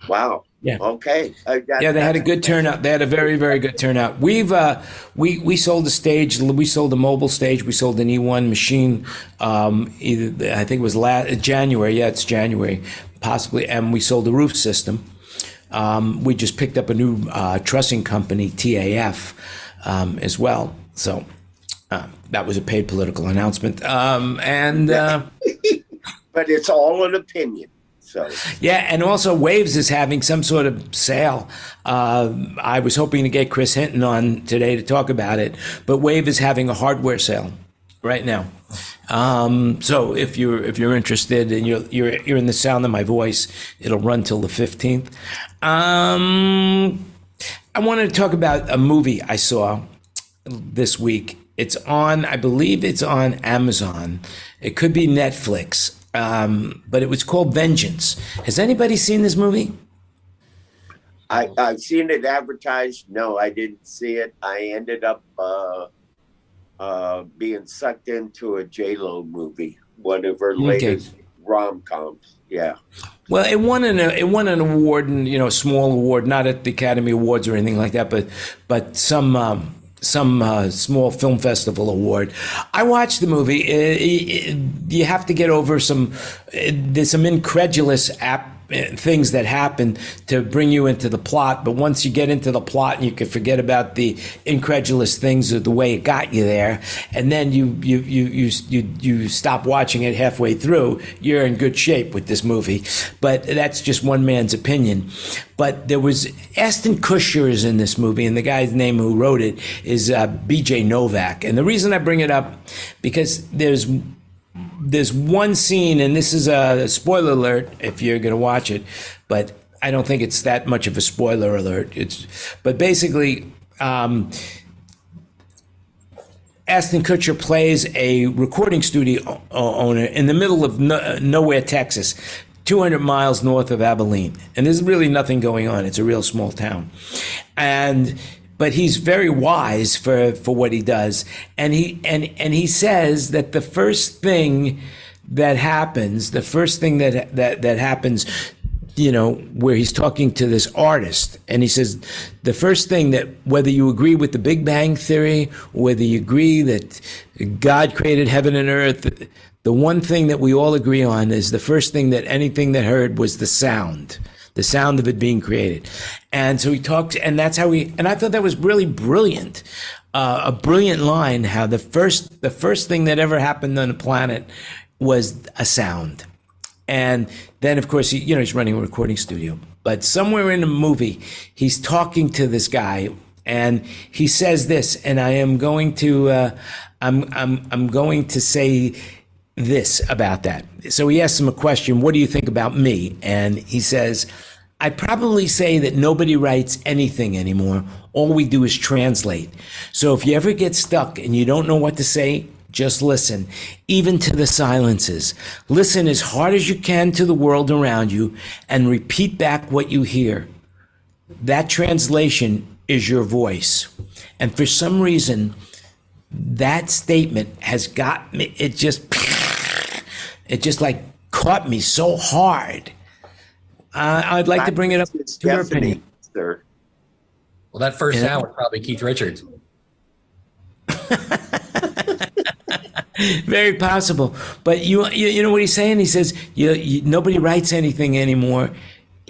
Wow. Yeah. Okay. They had a good turnout. They had a very, very good turnout. We sold a stage. We sold a mobile stage. We sold an E1 machine. I think it was January. Yeah, it's January, possibly. And we sold a roof system. We just picked up a new trussing company, TAF, as well. So. That was a paid political announcement. But it's all an opinion. So yeah, and also Waves is having some sort of sale. I was hoping to get Chris Hinton on today to talk about it, but Wave is having a hardware sale right now. So if you're interested and you're in the sound of my voice, it'll run till the 15th. I wanted to talk about a movie I saw this week. I believe it's on Amazon. It could be Netflix, but it was called Vengeance. Has anybody seen this movie? I've seen it advertised. No, I didn't see it. I ended up being sucked into a J-Lo movie, one of her latest rom-coms. Yeah. Well, it won an award, and a small award, not at the Academy Awards or anything like that, but some small film festival award. I watched the movie. You have to get over there's some incredulous things that happen to bring you into the plot. But once you get into the plot, you can forget about the incredulous things of the way it got you there, and then you stop watching it halfway through. You're in good shape with this movie. But that's just one man's opinion. But there was Ashton Kutcher is in this movie, and the guy's name who wrote it is B.J. Novak. And the reason I bring it up because there's one scene, and this is a spoiler alert if you're going to watch it, but I don't think it's that much of a spoiler alert. But basically, Ashton Kutcher plays a recording studio owner in the middle of nowhere, Texas, 200 miles north of Abilene, and there's really nothing going on. It's a real small town, but he's very wise for what he does, and he says that the first thing that happens, where he's talking to this artist, and he says the first thing that, whether you agree with the Big Bang Theory, whether you agree that God created heaven and earth, the one thing that we all agree on is the first thing that anything that heard was the sound of it being created. And so he talks, and that's how and I thought that was really brilliant, a brilliant line, how the first thing that ever happened on the planet was a sound. And then, of course, he's running a recording studio. But somewhere in the movie, he's talking to this guy, and he says this, and I am going to, I'm going to say this about that. So he asks him a question, what do you think about me? And he says, I'd probably say that nobody writes anything anymore. All we do is translate. So if you ever get stuck and you don't know what to say, just listen, even to the silences. Listen as hard as you can to the world around you and repeat back what you hear. That translation is your voice. And for some reason, that statement has got me, it just like caught me so hard. I'd like to bring it up to your opinion. Sir. Well, that first sound was probably Keith Richards. Very possible. But you know what he's saying? He says, nobody writes anything anymore.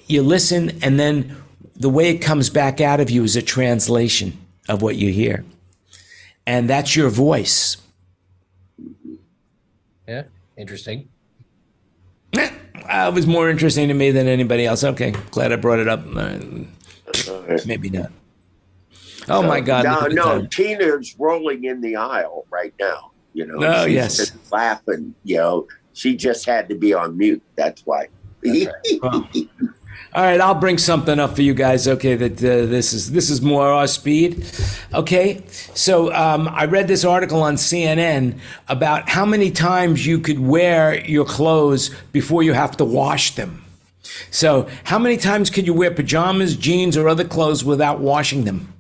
You listen, and then the way it comes back out of you is a translation of what you hear. And that's your voice. Yeah, interesting. It was more interesting to me than anybody else. Okay, glad I brought it up. Maybe not. Oh, my God. No, Tina's rolling in the aisle right now. Oh, she's yes. just laughing. She just had to be on mute. That's why. That's right. All right, I'll bring something up for you guys. Okay, that this is more our speed. Okay, so I read this article on CNN about how many times you could wear your clothes before you have to wash them. So how many times could you wear pajamas, jeans, or other clothes without washing them?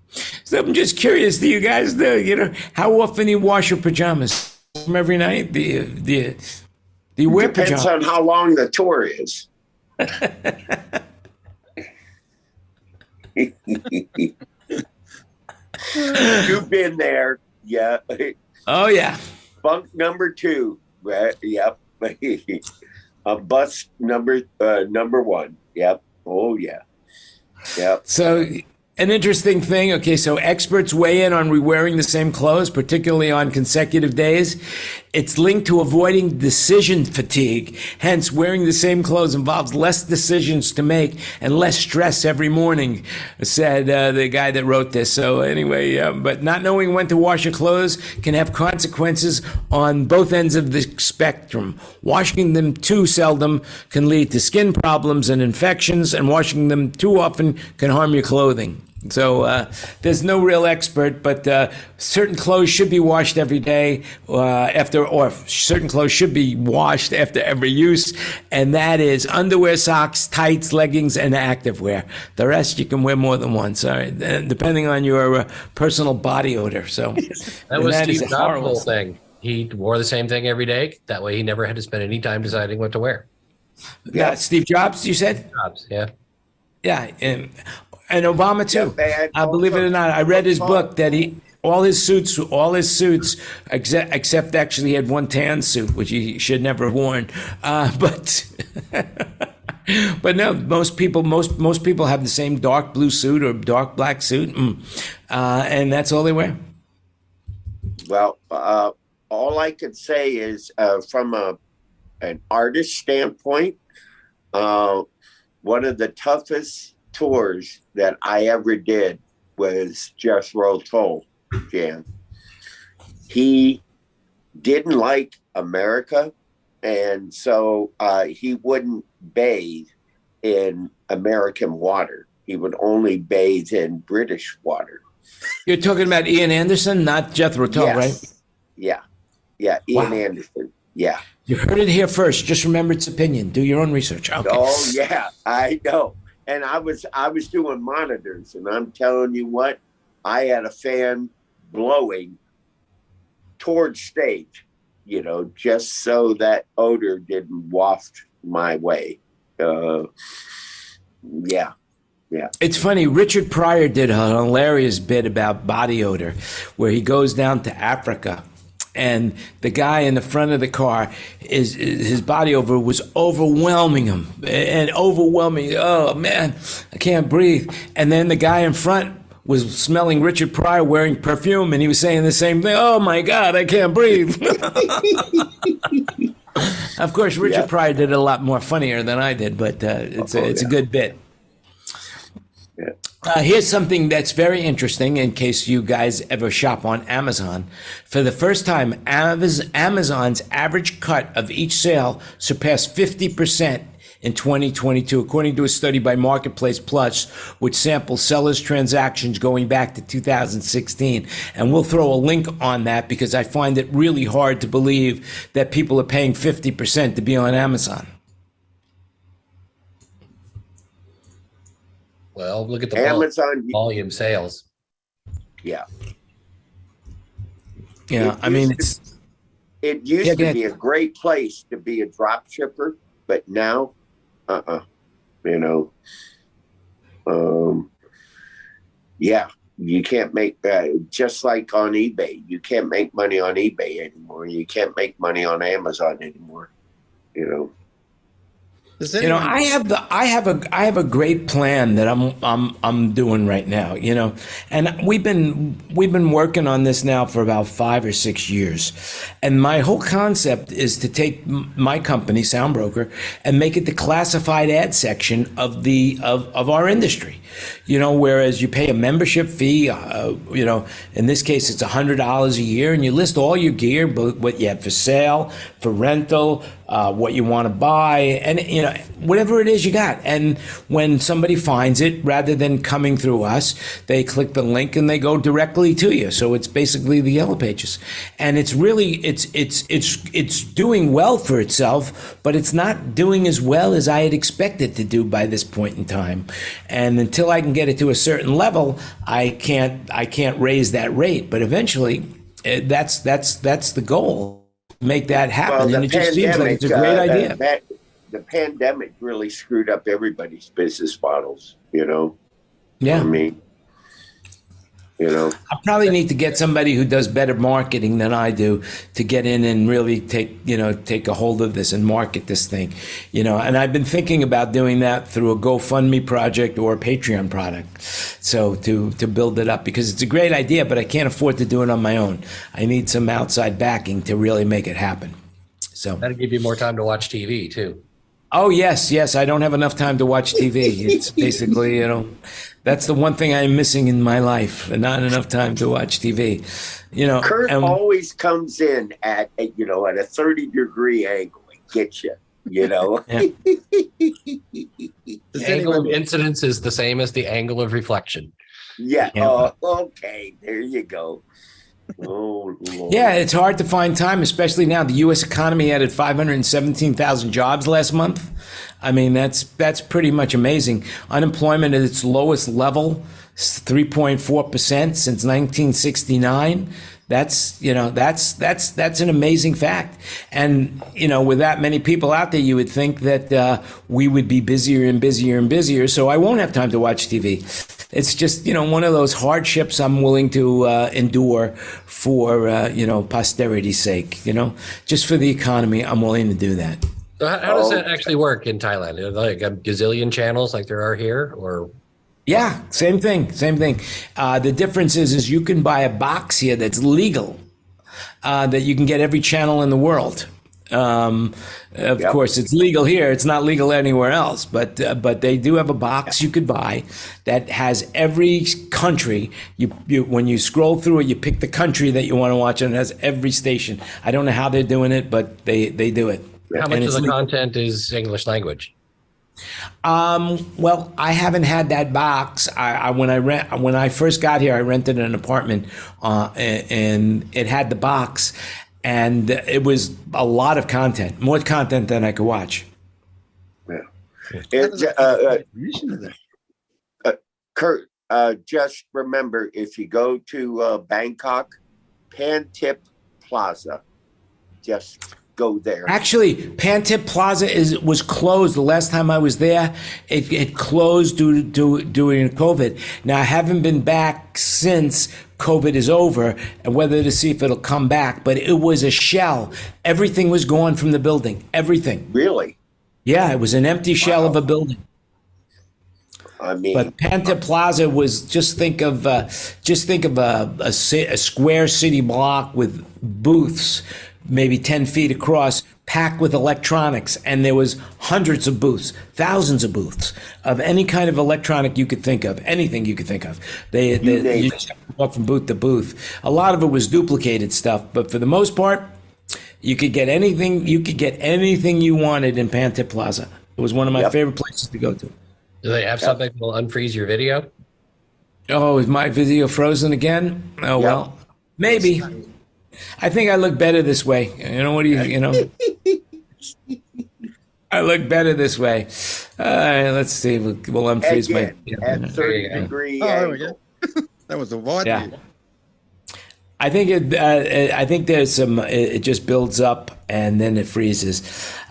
So I'm just curious, do you guys do? How often do you wash your pajamas? Every night? Do you wear pajamas? Depends on how long the tour is. You've been there, yeah. Oh yeah. Bunk number 2, right? Yep. Bus number 1. Yep. Oh yeah. Yep. So an interesting thing. Okay, so experts weigh in on re-wearing the same clothes, particularly on consecutive days. It's linked to avoiding decision fatigue. Hence, wearing the same clothes involves less decisions to make and less stress every morning, said the guy that wrote this. So anyway, but not knowing when to wash your clothes can have consequences on both ends of the spectrum. Washing them too seldom can lead to skin problems and infections, and washing them too often can harm your clothing. So there's no real expert, but certain clothes should be washed every day or certain clothes should be washed after every use, and that is underwear, socks, tights, leggings, and activewear. The rest you can wear more than once, depending on your personal body odor. So that was Steve Jobs' whole thing. He wore the same thing every day. That way he never had to spend any time deciding what to wear. Yeah, Steve Jobs, you said? Jobs, yeah. Yeah, and Obama too. Believe it or not, I read his book that all his suits, except actually he had one tan suit, which he should never have worn. But But no, most people have the same dark blue suit or dark black suit, and that's all they wear. Well, all I could say is from an artist standpoint, one of the toughest tours that I ever did was Jethro Tull, Jan. He didn't like America, and so he wouldn't bathe in American water. He would only bathe in British water. You're talking about Ian Anderson, not Jethro Tull, Yes. right? Yeah, Ian Wow. Anderson. Yeah. You heard it here first. Just remember its opinion. Do your own research. Okay. Oh yeah, I know. And I was doing monitors, and I'm telling you what, I had a fan blowing towards stage, just so that odor didn't waft my way. Yeah. It's funny. Richard Pryor did a hilarious bit about body odor, where he goes down to Africa, and the guy in the front of the car his body odor was overwhelming him and overwhelming. Oh man, I can't breathe. And then the guy in front was smelling Richard Pryor wearing perfume, and he was saying the same thing. Oh my God, I can't breathe. Of course, Richard Pryor did it a lot more funnier than I did, but it's a good bit. Here's something that's very interesting in case you guys ever shop on Amazon. For the first time, Amazon's average cut of each sale surpassed 50% in 2022, according to a study by Marketplace Plus, which samples sellers' transactions going back to 2016. And we'll throw a link on that because I find it really hard to believe that people are paying 50% to be on Amazon. Well, look at the Amazon volume sales. Yeah. Yeah, I mean, it used to be a great place to be a drop shipper, but now, you can't make just like on eBay. You can't make money on eBay anymore. You can't make money on Amazon anymore. I have a great plan that I'm doing right now, and we've been working on this now for about 5 or 6 years, and my whole concept is to take my company Soundbroker and make it the classified ad section of our industry, whereas you pay a membership fee, in this case it's $100 a year, and you list all your gear, what you have for sale, for rental, what you want to buy, and whatever it is you got. And when somebody finds it, rather than coming through us, they click the link and they go directly to you. So it's basically the Yellow Pages, and it's really it's doing well for itself, but it's not doing as well as I had expected to do by this point in time. And until I can get it to a certain level, I can't raise that rate. But eventually, that's the goal. Make that happen, and it just seems like it's a great idea. The pandemic really screwed up everybody's business models, Yeah. I mean, I probably need to get somebody who does better marketing than I do to get in and really take a hold of this and market this thing, and I've been thinking about doing that through a GoFundMe project or a Patreon product. So to build it up, because it's a great idea, but I can't afford to do it on my own. I need some outside backing to really make it happen. So that'll give you more time to watch TV too. Oh, yes. I don't have enough time to watch TV. It's basically, that's the one thing I'm missing in my life, and not enough time to watch TV. Kurt always comes in at a 30-degree angle and gets you, Yeah. The angle of incidence is the same as the angle of reflection. Yeah. Yeah. Okay. There you go. Oh, Lord. Yeah, it's hard to find time, especially now. The U.S. economy added 517,000 jobs last month. I mean, that's pretty much amazing. Unemployment at its lowest level, 3.4% since 1969. That's an amazing fact. And, with that many people out there, you would think that we would be busier and busier and busier. So I won't have time to watch TV. It's just, one of those hardships I'm willing to endure for, posterity's sake, just for the economy. I'm willing to do that. So how does that actually work in Thailand? Are there like a gazillion channels like there are here, or? Yeah, same thing. The difference is you can buy a box here that's legal, that you can get every channel in the world. Of course, it's legal here. It's not legal anywhere else. But they do have a box you could buy that has every country. You when you scroll through it, you pick the country that you want to watch, and it has every station. I don't know how they're doing it, but they do it. How much of the content is English language? Well, I haven't had that box. When I first got here, I rented an apartment, and it had the box, and it was a lot of content, more content than I could watch. Yeah. Kurt, just remember, if you go to Bangkok, Pantip Plaza, just go there. Actually, Pantip Plaza was closed the last time I was there. It closed during COVID. Now, I haven't been back since COVID is over, and whether to see if it'll come back, but it was a shell. Everything was gone from the building. Everything. Really? Yeah, it was an empty shell of a building. I mean, but Pantip Plaza was just think of a square city block with booths, maybe 10 feet across, packed with electronics, and there was hundreds of booths, thousands of booths of any kind of electronic you could think of, anything you could think of. You just have to walk from booth to booth. A lot of it was duplicated stuff, but for the most part, you could get anything. You could get anything you wanted in Pantip Plaza. It was one of my favorite places to go to. Do they have something that will unfreeze your video? Oh, is my video frozen again? Oh, well, maybe. I think I look better this way. I look better this way. Let's see. We'll unfreeze my... At 30 degree angle. That was a wide view. I think there's some. It just builds up and then it freezes,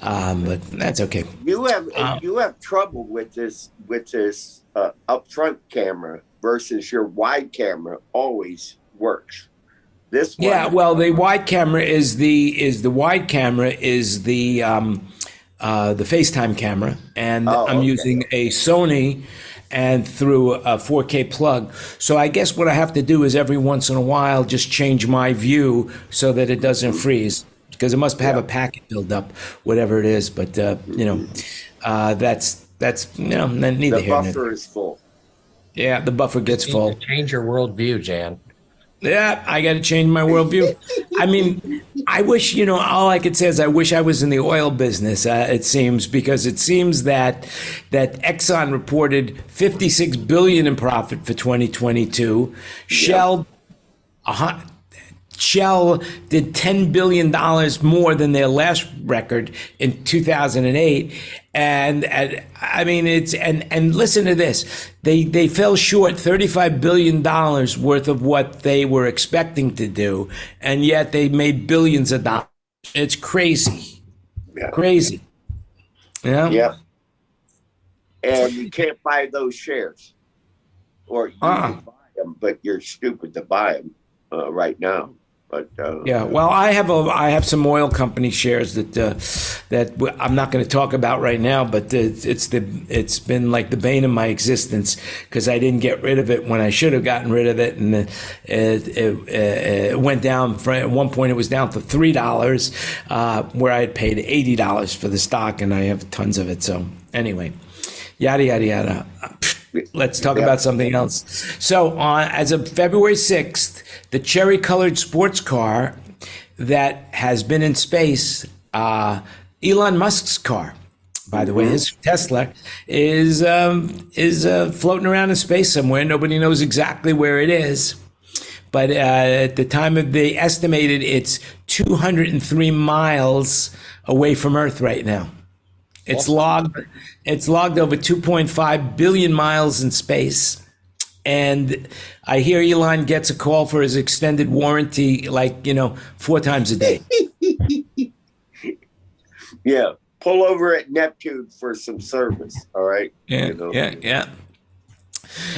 but that's okay. You have trouble with this up front camera versus your wide camera always works. This one, yeah, well, the wide camera is the FaceTime camera, and I'm using a Sony and through a 4K plug. So I guess what I have to do is every once in a while just change my view so that it doesn't freeze, because it must have a packet build up, whatever it is. But that's neither the here nor buffer there. is full. Yeah, the buffer gets full. Change your worldview, Jan. Yeah, I got to change my worldview. I mean, I wish, all I could say is I wish I was in the oil business, it seems, because it seems that Exxon reported $56 billion in profit for 2022. Shell did $10 billion more than their last record in 2008. And I mean, and listen to this. They fell short $35 billion worth of what they were expecting to do. And yet they made billions of dollars. It's crazy. Yeah. Crazy. Yeah. Yeah. And you can't buy those shares. Or you can buy them, but you're stupid to buy them right now. But, yeah, well, I have some oil company shares that I'm not going to talk about right now, but it's been like the bane of my existence, because I didn't get rid of it when I should have gotten rid of it, and it went down. At one point, it was down to $3, where I had paid $80 for the stock, and I have tons of it. So anyway, yada yada yada. Let's talk about something else. So as of February 6th, the cherry-colored sports car that has been in space, Elon Musk's car, by the way, his Tesla, is floating around in space somewhere. Nobody knows exactly where it is. But at the time of the estimated, it's 203 miles away from Earth right now. It's logged over 2.5 billion miles in space. And I hear Elon gets a call for his extended warranty, 4 times a day. Yeah. Pull over at Neptune for some service. All right. Yeah.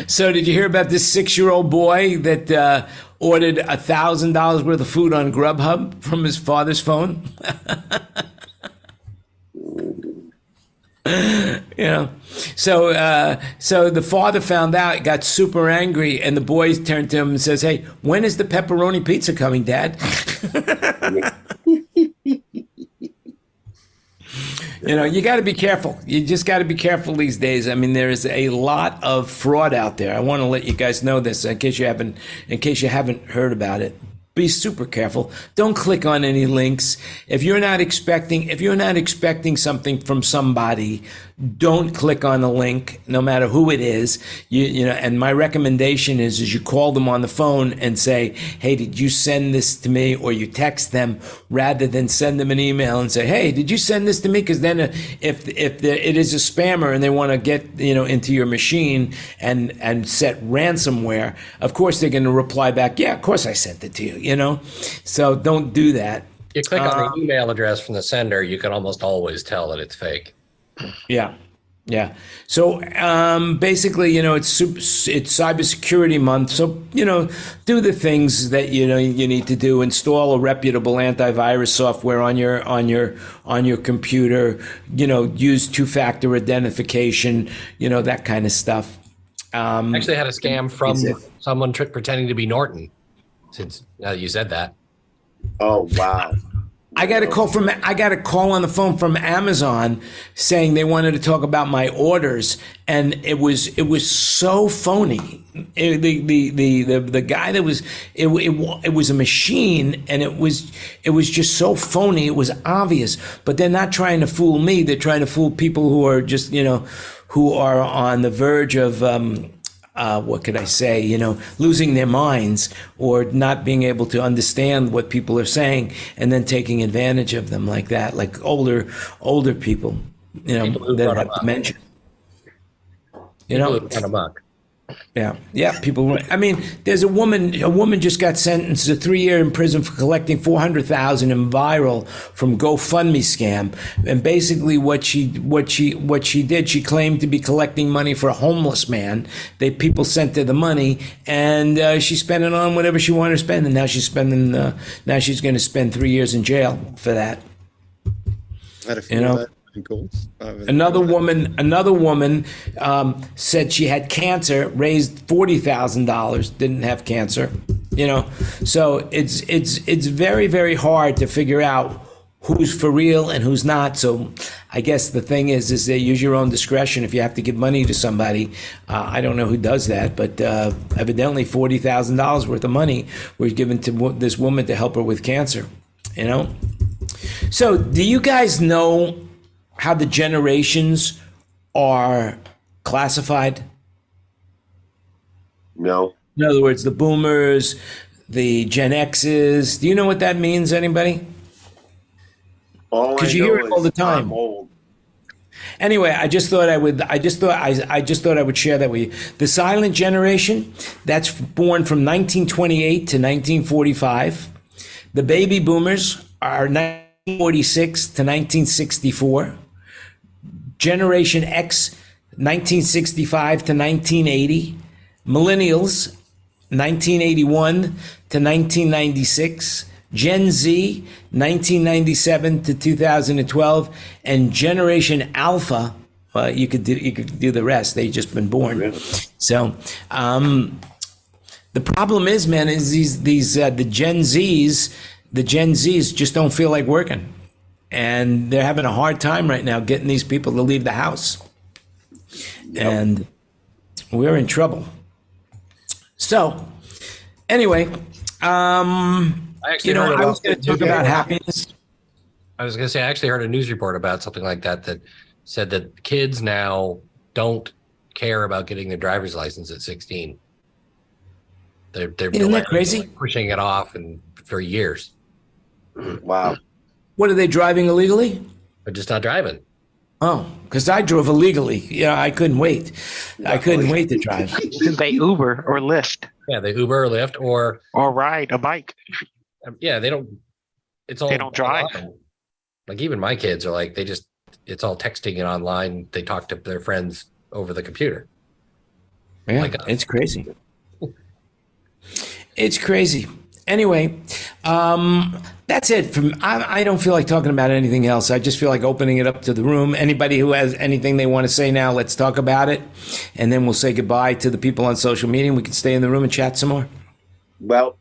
So did you hear about this 6-year-old boy that ordered $1,000 worth of food on Grubhub from his father's phone? So the father found out, got super angry, and the boys turned to him and says, "Hey, when is the pepperoni pizza coming, Dad?" You got to be careful. You just got to be careful these days. I mean, there is a lot of fraud out there. I want to let you guys know this in case you haven't heard about it. Be super careful. Don't click on any links. If you're not expecting something from somebody, don't click on a link, no matter who it is. And my recommendation is you call them on the phone and say, "Hey, did you send this to me?" Or you text them rather than send them an email and say, "Hey, did you send this to me?" Because then if it is a spammer and they want to get into your machine and set ransomware, of course they're going to reply back, "Yeah, of course I sent it to you." So don't do that. You click on the email address from the sender, you can almost always tell that it's fake. Yeah. So basically, it's cybersecurity month. So do the things that you need to do. Install a reputable antivirus software on your computer. Use two-factor identification. That kind of stuff. Actually, had a scam from someone pretending to be Norton. Since you said that. Oh wow. I got a call on the phone from Amazon saying they wanted to talk about my orders, and it was so phony. The guy that was it was a machine, and it was just so phony. It was obvious, but they're not trying to fool me. They're trying to fool people who are just who are on the verge of what could I say, losing their minds or not being able to understand what people are saying and then taking advantage of them like that, like older people, that have dementia. People who run amok. Yeah. People. I mean, there's a woman just got sentenced to 3 years in prison for collecting $400,000 in viral from GoFundMe scam. And basically, what she did, she claimed to be collecting money for a homeless man. People sent her the money, and she spent it on whatever she wanted to spend. And now she's going to spend 3 years in jail for that. Another woman said she had cancer, raised $40,000, didn't have cancer. So it's very, very hard to figure out who's for real and who's not. So I guess the thing is that use your own discretion. If you have to give money to somebody, I don't know who does that, but evidently $40,000 worth of money was given to this woman to help her with cancer. So do you guys know how the generations are classified? No. In other words, the boomers, the Gen X's. Do you know what that means, anybody? Because you hear it all the time. I'm old. Anyway, I just thought I would share that with you. The silent generation, that's born from 1928 to 1945. The baby boomers are 1946 to 1964. Generation X, 1965 to 1980. Millennials, 1981 to 1996. Gen Z, 1997 to 2012. And Generation Alpha, you could do the rest. They've just been born. Really? So the problem is, man, is the Gen Zs just don't feel like working. And they're having a hard time right now getting these people to leave the house. Yep. And we're in trouble. So, anyway, I was going to talk about happiness. I was going to say, I actually heard a news report about something like that said that kids now don't care about getting their driver's license at 16. They're Isn't that crazy? Pushing it off for years. Wow. What, are they driving illegally? They're just not driving. Oh, because I drove illegally. Yeah, I couldn't wait. I couldn't wait to drive. They Uber or Lyft. Yeah, they Uber or Lyft or ride a bike. Yeah, they don't. It's all they don't drive. Online. Like even my kids are like it's all texting and online. They talk to their friends over the computer. Yeah, it's crazy. It's crazy. Anyway, that's it. I don't feel like talking about anything else. I just feel like opening it up to the room. Anybody who has anything they want to say now, let's talk about it. And then we'll say goodbye to the people on social media. And we can stay in the room and chat some more. Well,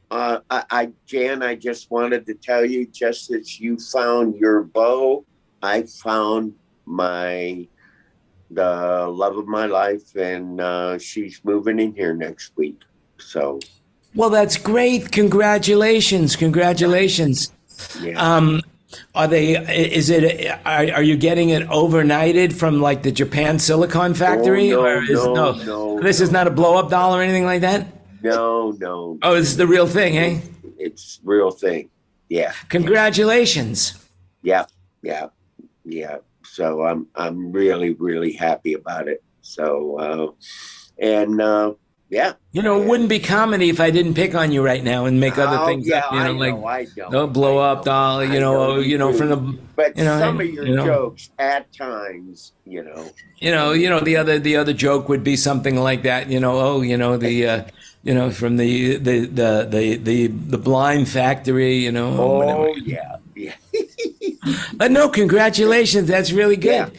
Jan, I just wanted to tell you, just as you found your beau, I found the love of my life, and she's moving in here next week. So, well, that's great. Congratulations. yeah. Are you getting it overnighted from like the Japan Silicon Factory? No. This is not a blow up doll or anything like that? No. Oh, this is the real thing, eh? It's real thing. Yeah. Congratulations. Yeah. So I'm really, really happy about it. So, yeah. You know, it wouldn't be comedy if I didn't pick on you right now and make other things up. You know, I know. No blow up doll. You know, from the. But you know, some of your jokes at times, the other joke would be something like that. From the blind factory. Yeah. But no, congratulations. That's really good. Yeah.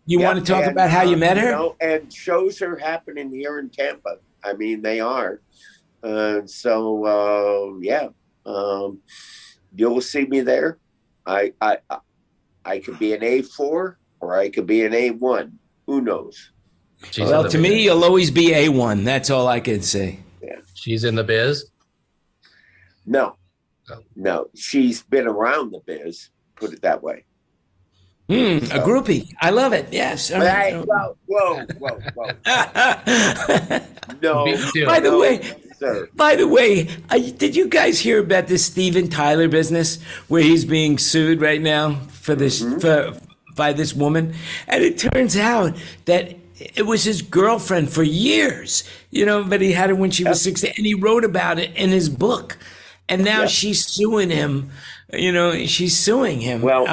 You want to talk about how you met her? And shows are happening here in Tampa. I mean, they are. You'll see me there. I could be an A4 or I could be an A1. Who knows? Well, to me, you'll always be A1. That's all I can say. Yeah. She's in the biz? No. She's been around the biz. Put it that way. A groupie. I love it. Yes. Whoa. No. By the way, did you guys hear about this Steven Tyler business where he's being sued right now for this by this woman? And it turns out that it was his girlfriend for years, but he had it when she was 16, and he wrote about it in his book. And now she's suing him. She's suing him. Well,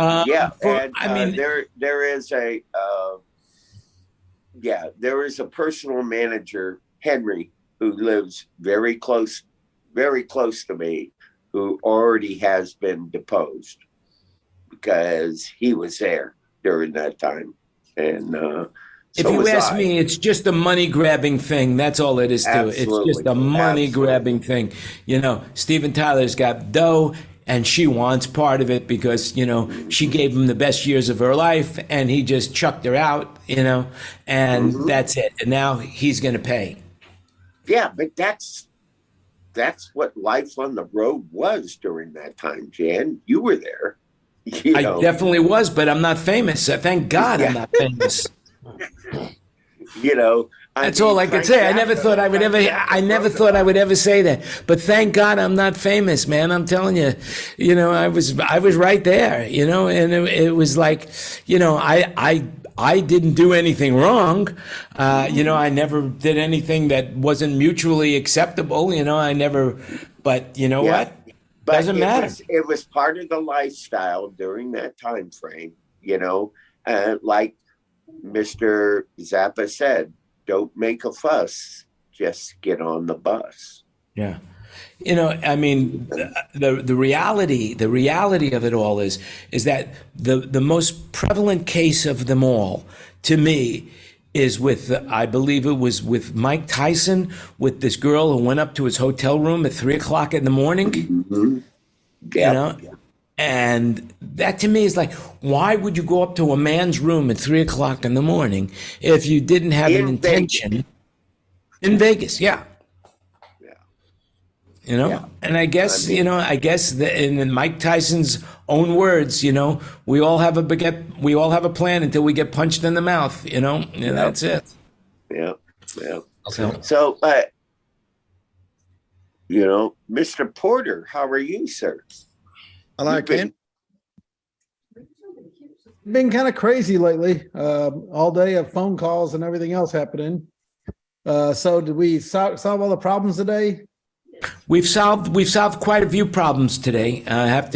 there is a personal manager, Henry, who lives very close to me, who already has been deposed because he was there during that time. And if you ask me, it's just a money grabbing thing. That's all it is to it. It's just a money grabbing thing. Steven Tyler's got dough. And she wants part of it because, she gave him the best years of her life and he just chucked her out, and that's it. And now he's going to pay. Yeah, but that's what life on the road was during that time, Jan. You were there. I definitely was, but I'm not famous. Thank God I'm not famous. That's all I could say. I never thought I would ever say that. But thank God I'm not famous, man. I'm telling you, I was right there, and it was like, I didn't do anything wrong. I never did anything that wasn't mutually acceptable. But you know what? But doesn't matter. It was part of the lifestyle during that time frame, like Mr. Zappa said, don't make a fuss, just get on the bus. Yeah. The reality of it all is that the most prevalent case of them all, to me, is with, I believe it was with Mike Tyson, with this girl who went up to his hotel room at 3:00 in the morning. Mm-hmm. Yeah. And that to me is like, why would you go up to a man's room at 3:00 in the morning if you didn't have an intention? In Vegas, yeah. And I guess, in Mike Tyson's own words, we all have a plan until we get punched in the mouth, and that's it. Yeah. So, Mr. Porter, how are you, sir? Hello, Ken. Been kind of crazy lately. All day of phone calls and everything else happening. So did we solve all the problems today? We've solved quite a few problems today. I have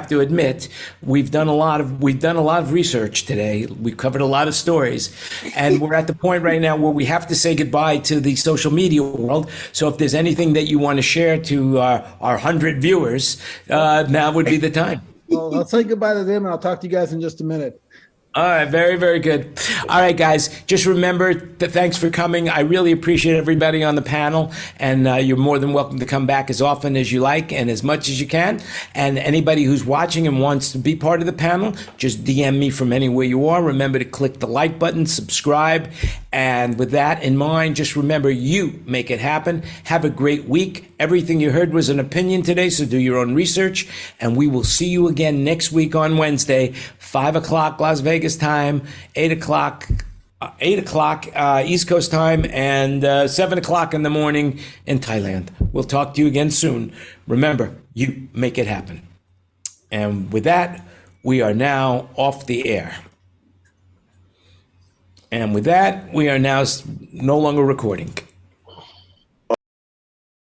to admit, we've done a lot of research today. We've covered a lot of stories, and we're at the point right now where we have to say goodbye to the social media world. So if there's anything that you want to share to our 100 viewers, now would be the time. Well, I'll say goodbye to them, and I'll talk to you guys in just a minute. All right, very, very good. All right, guys, just remember that thanks for coming. I really appreciate everybody on the panel, and you're more than welcome to come back as often as you like and as much as you can. And anybody who's watching and wants to be part of the panel, just DM me from anywhere you are. Remember to click the like button, subscribe, and with that in mind, just remember you make it happen. Have a great week. Everything you heard was an opinion today, so do your own research, and we will see you again next week on Wednesday, 5 o'clock Las Vegas time, 8 o'clock East Coast time, and 7 o'clock in the morning in Thailand. We'll talk to you again soon. Remember, you make it happen. And with that, we are now off the air. And with that, we are now no longer recording.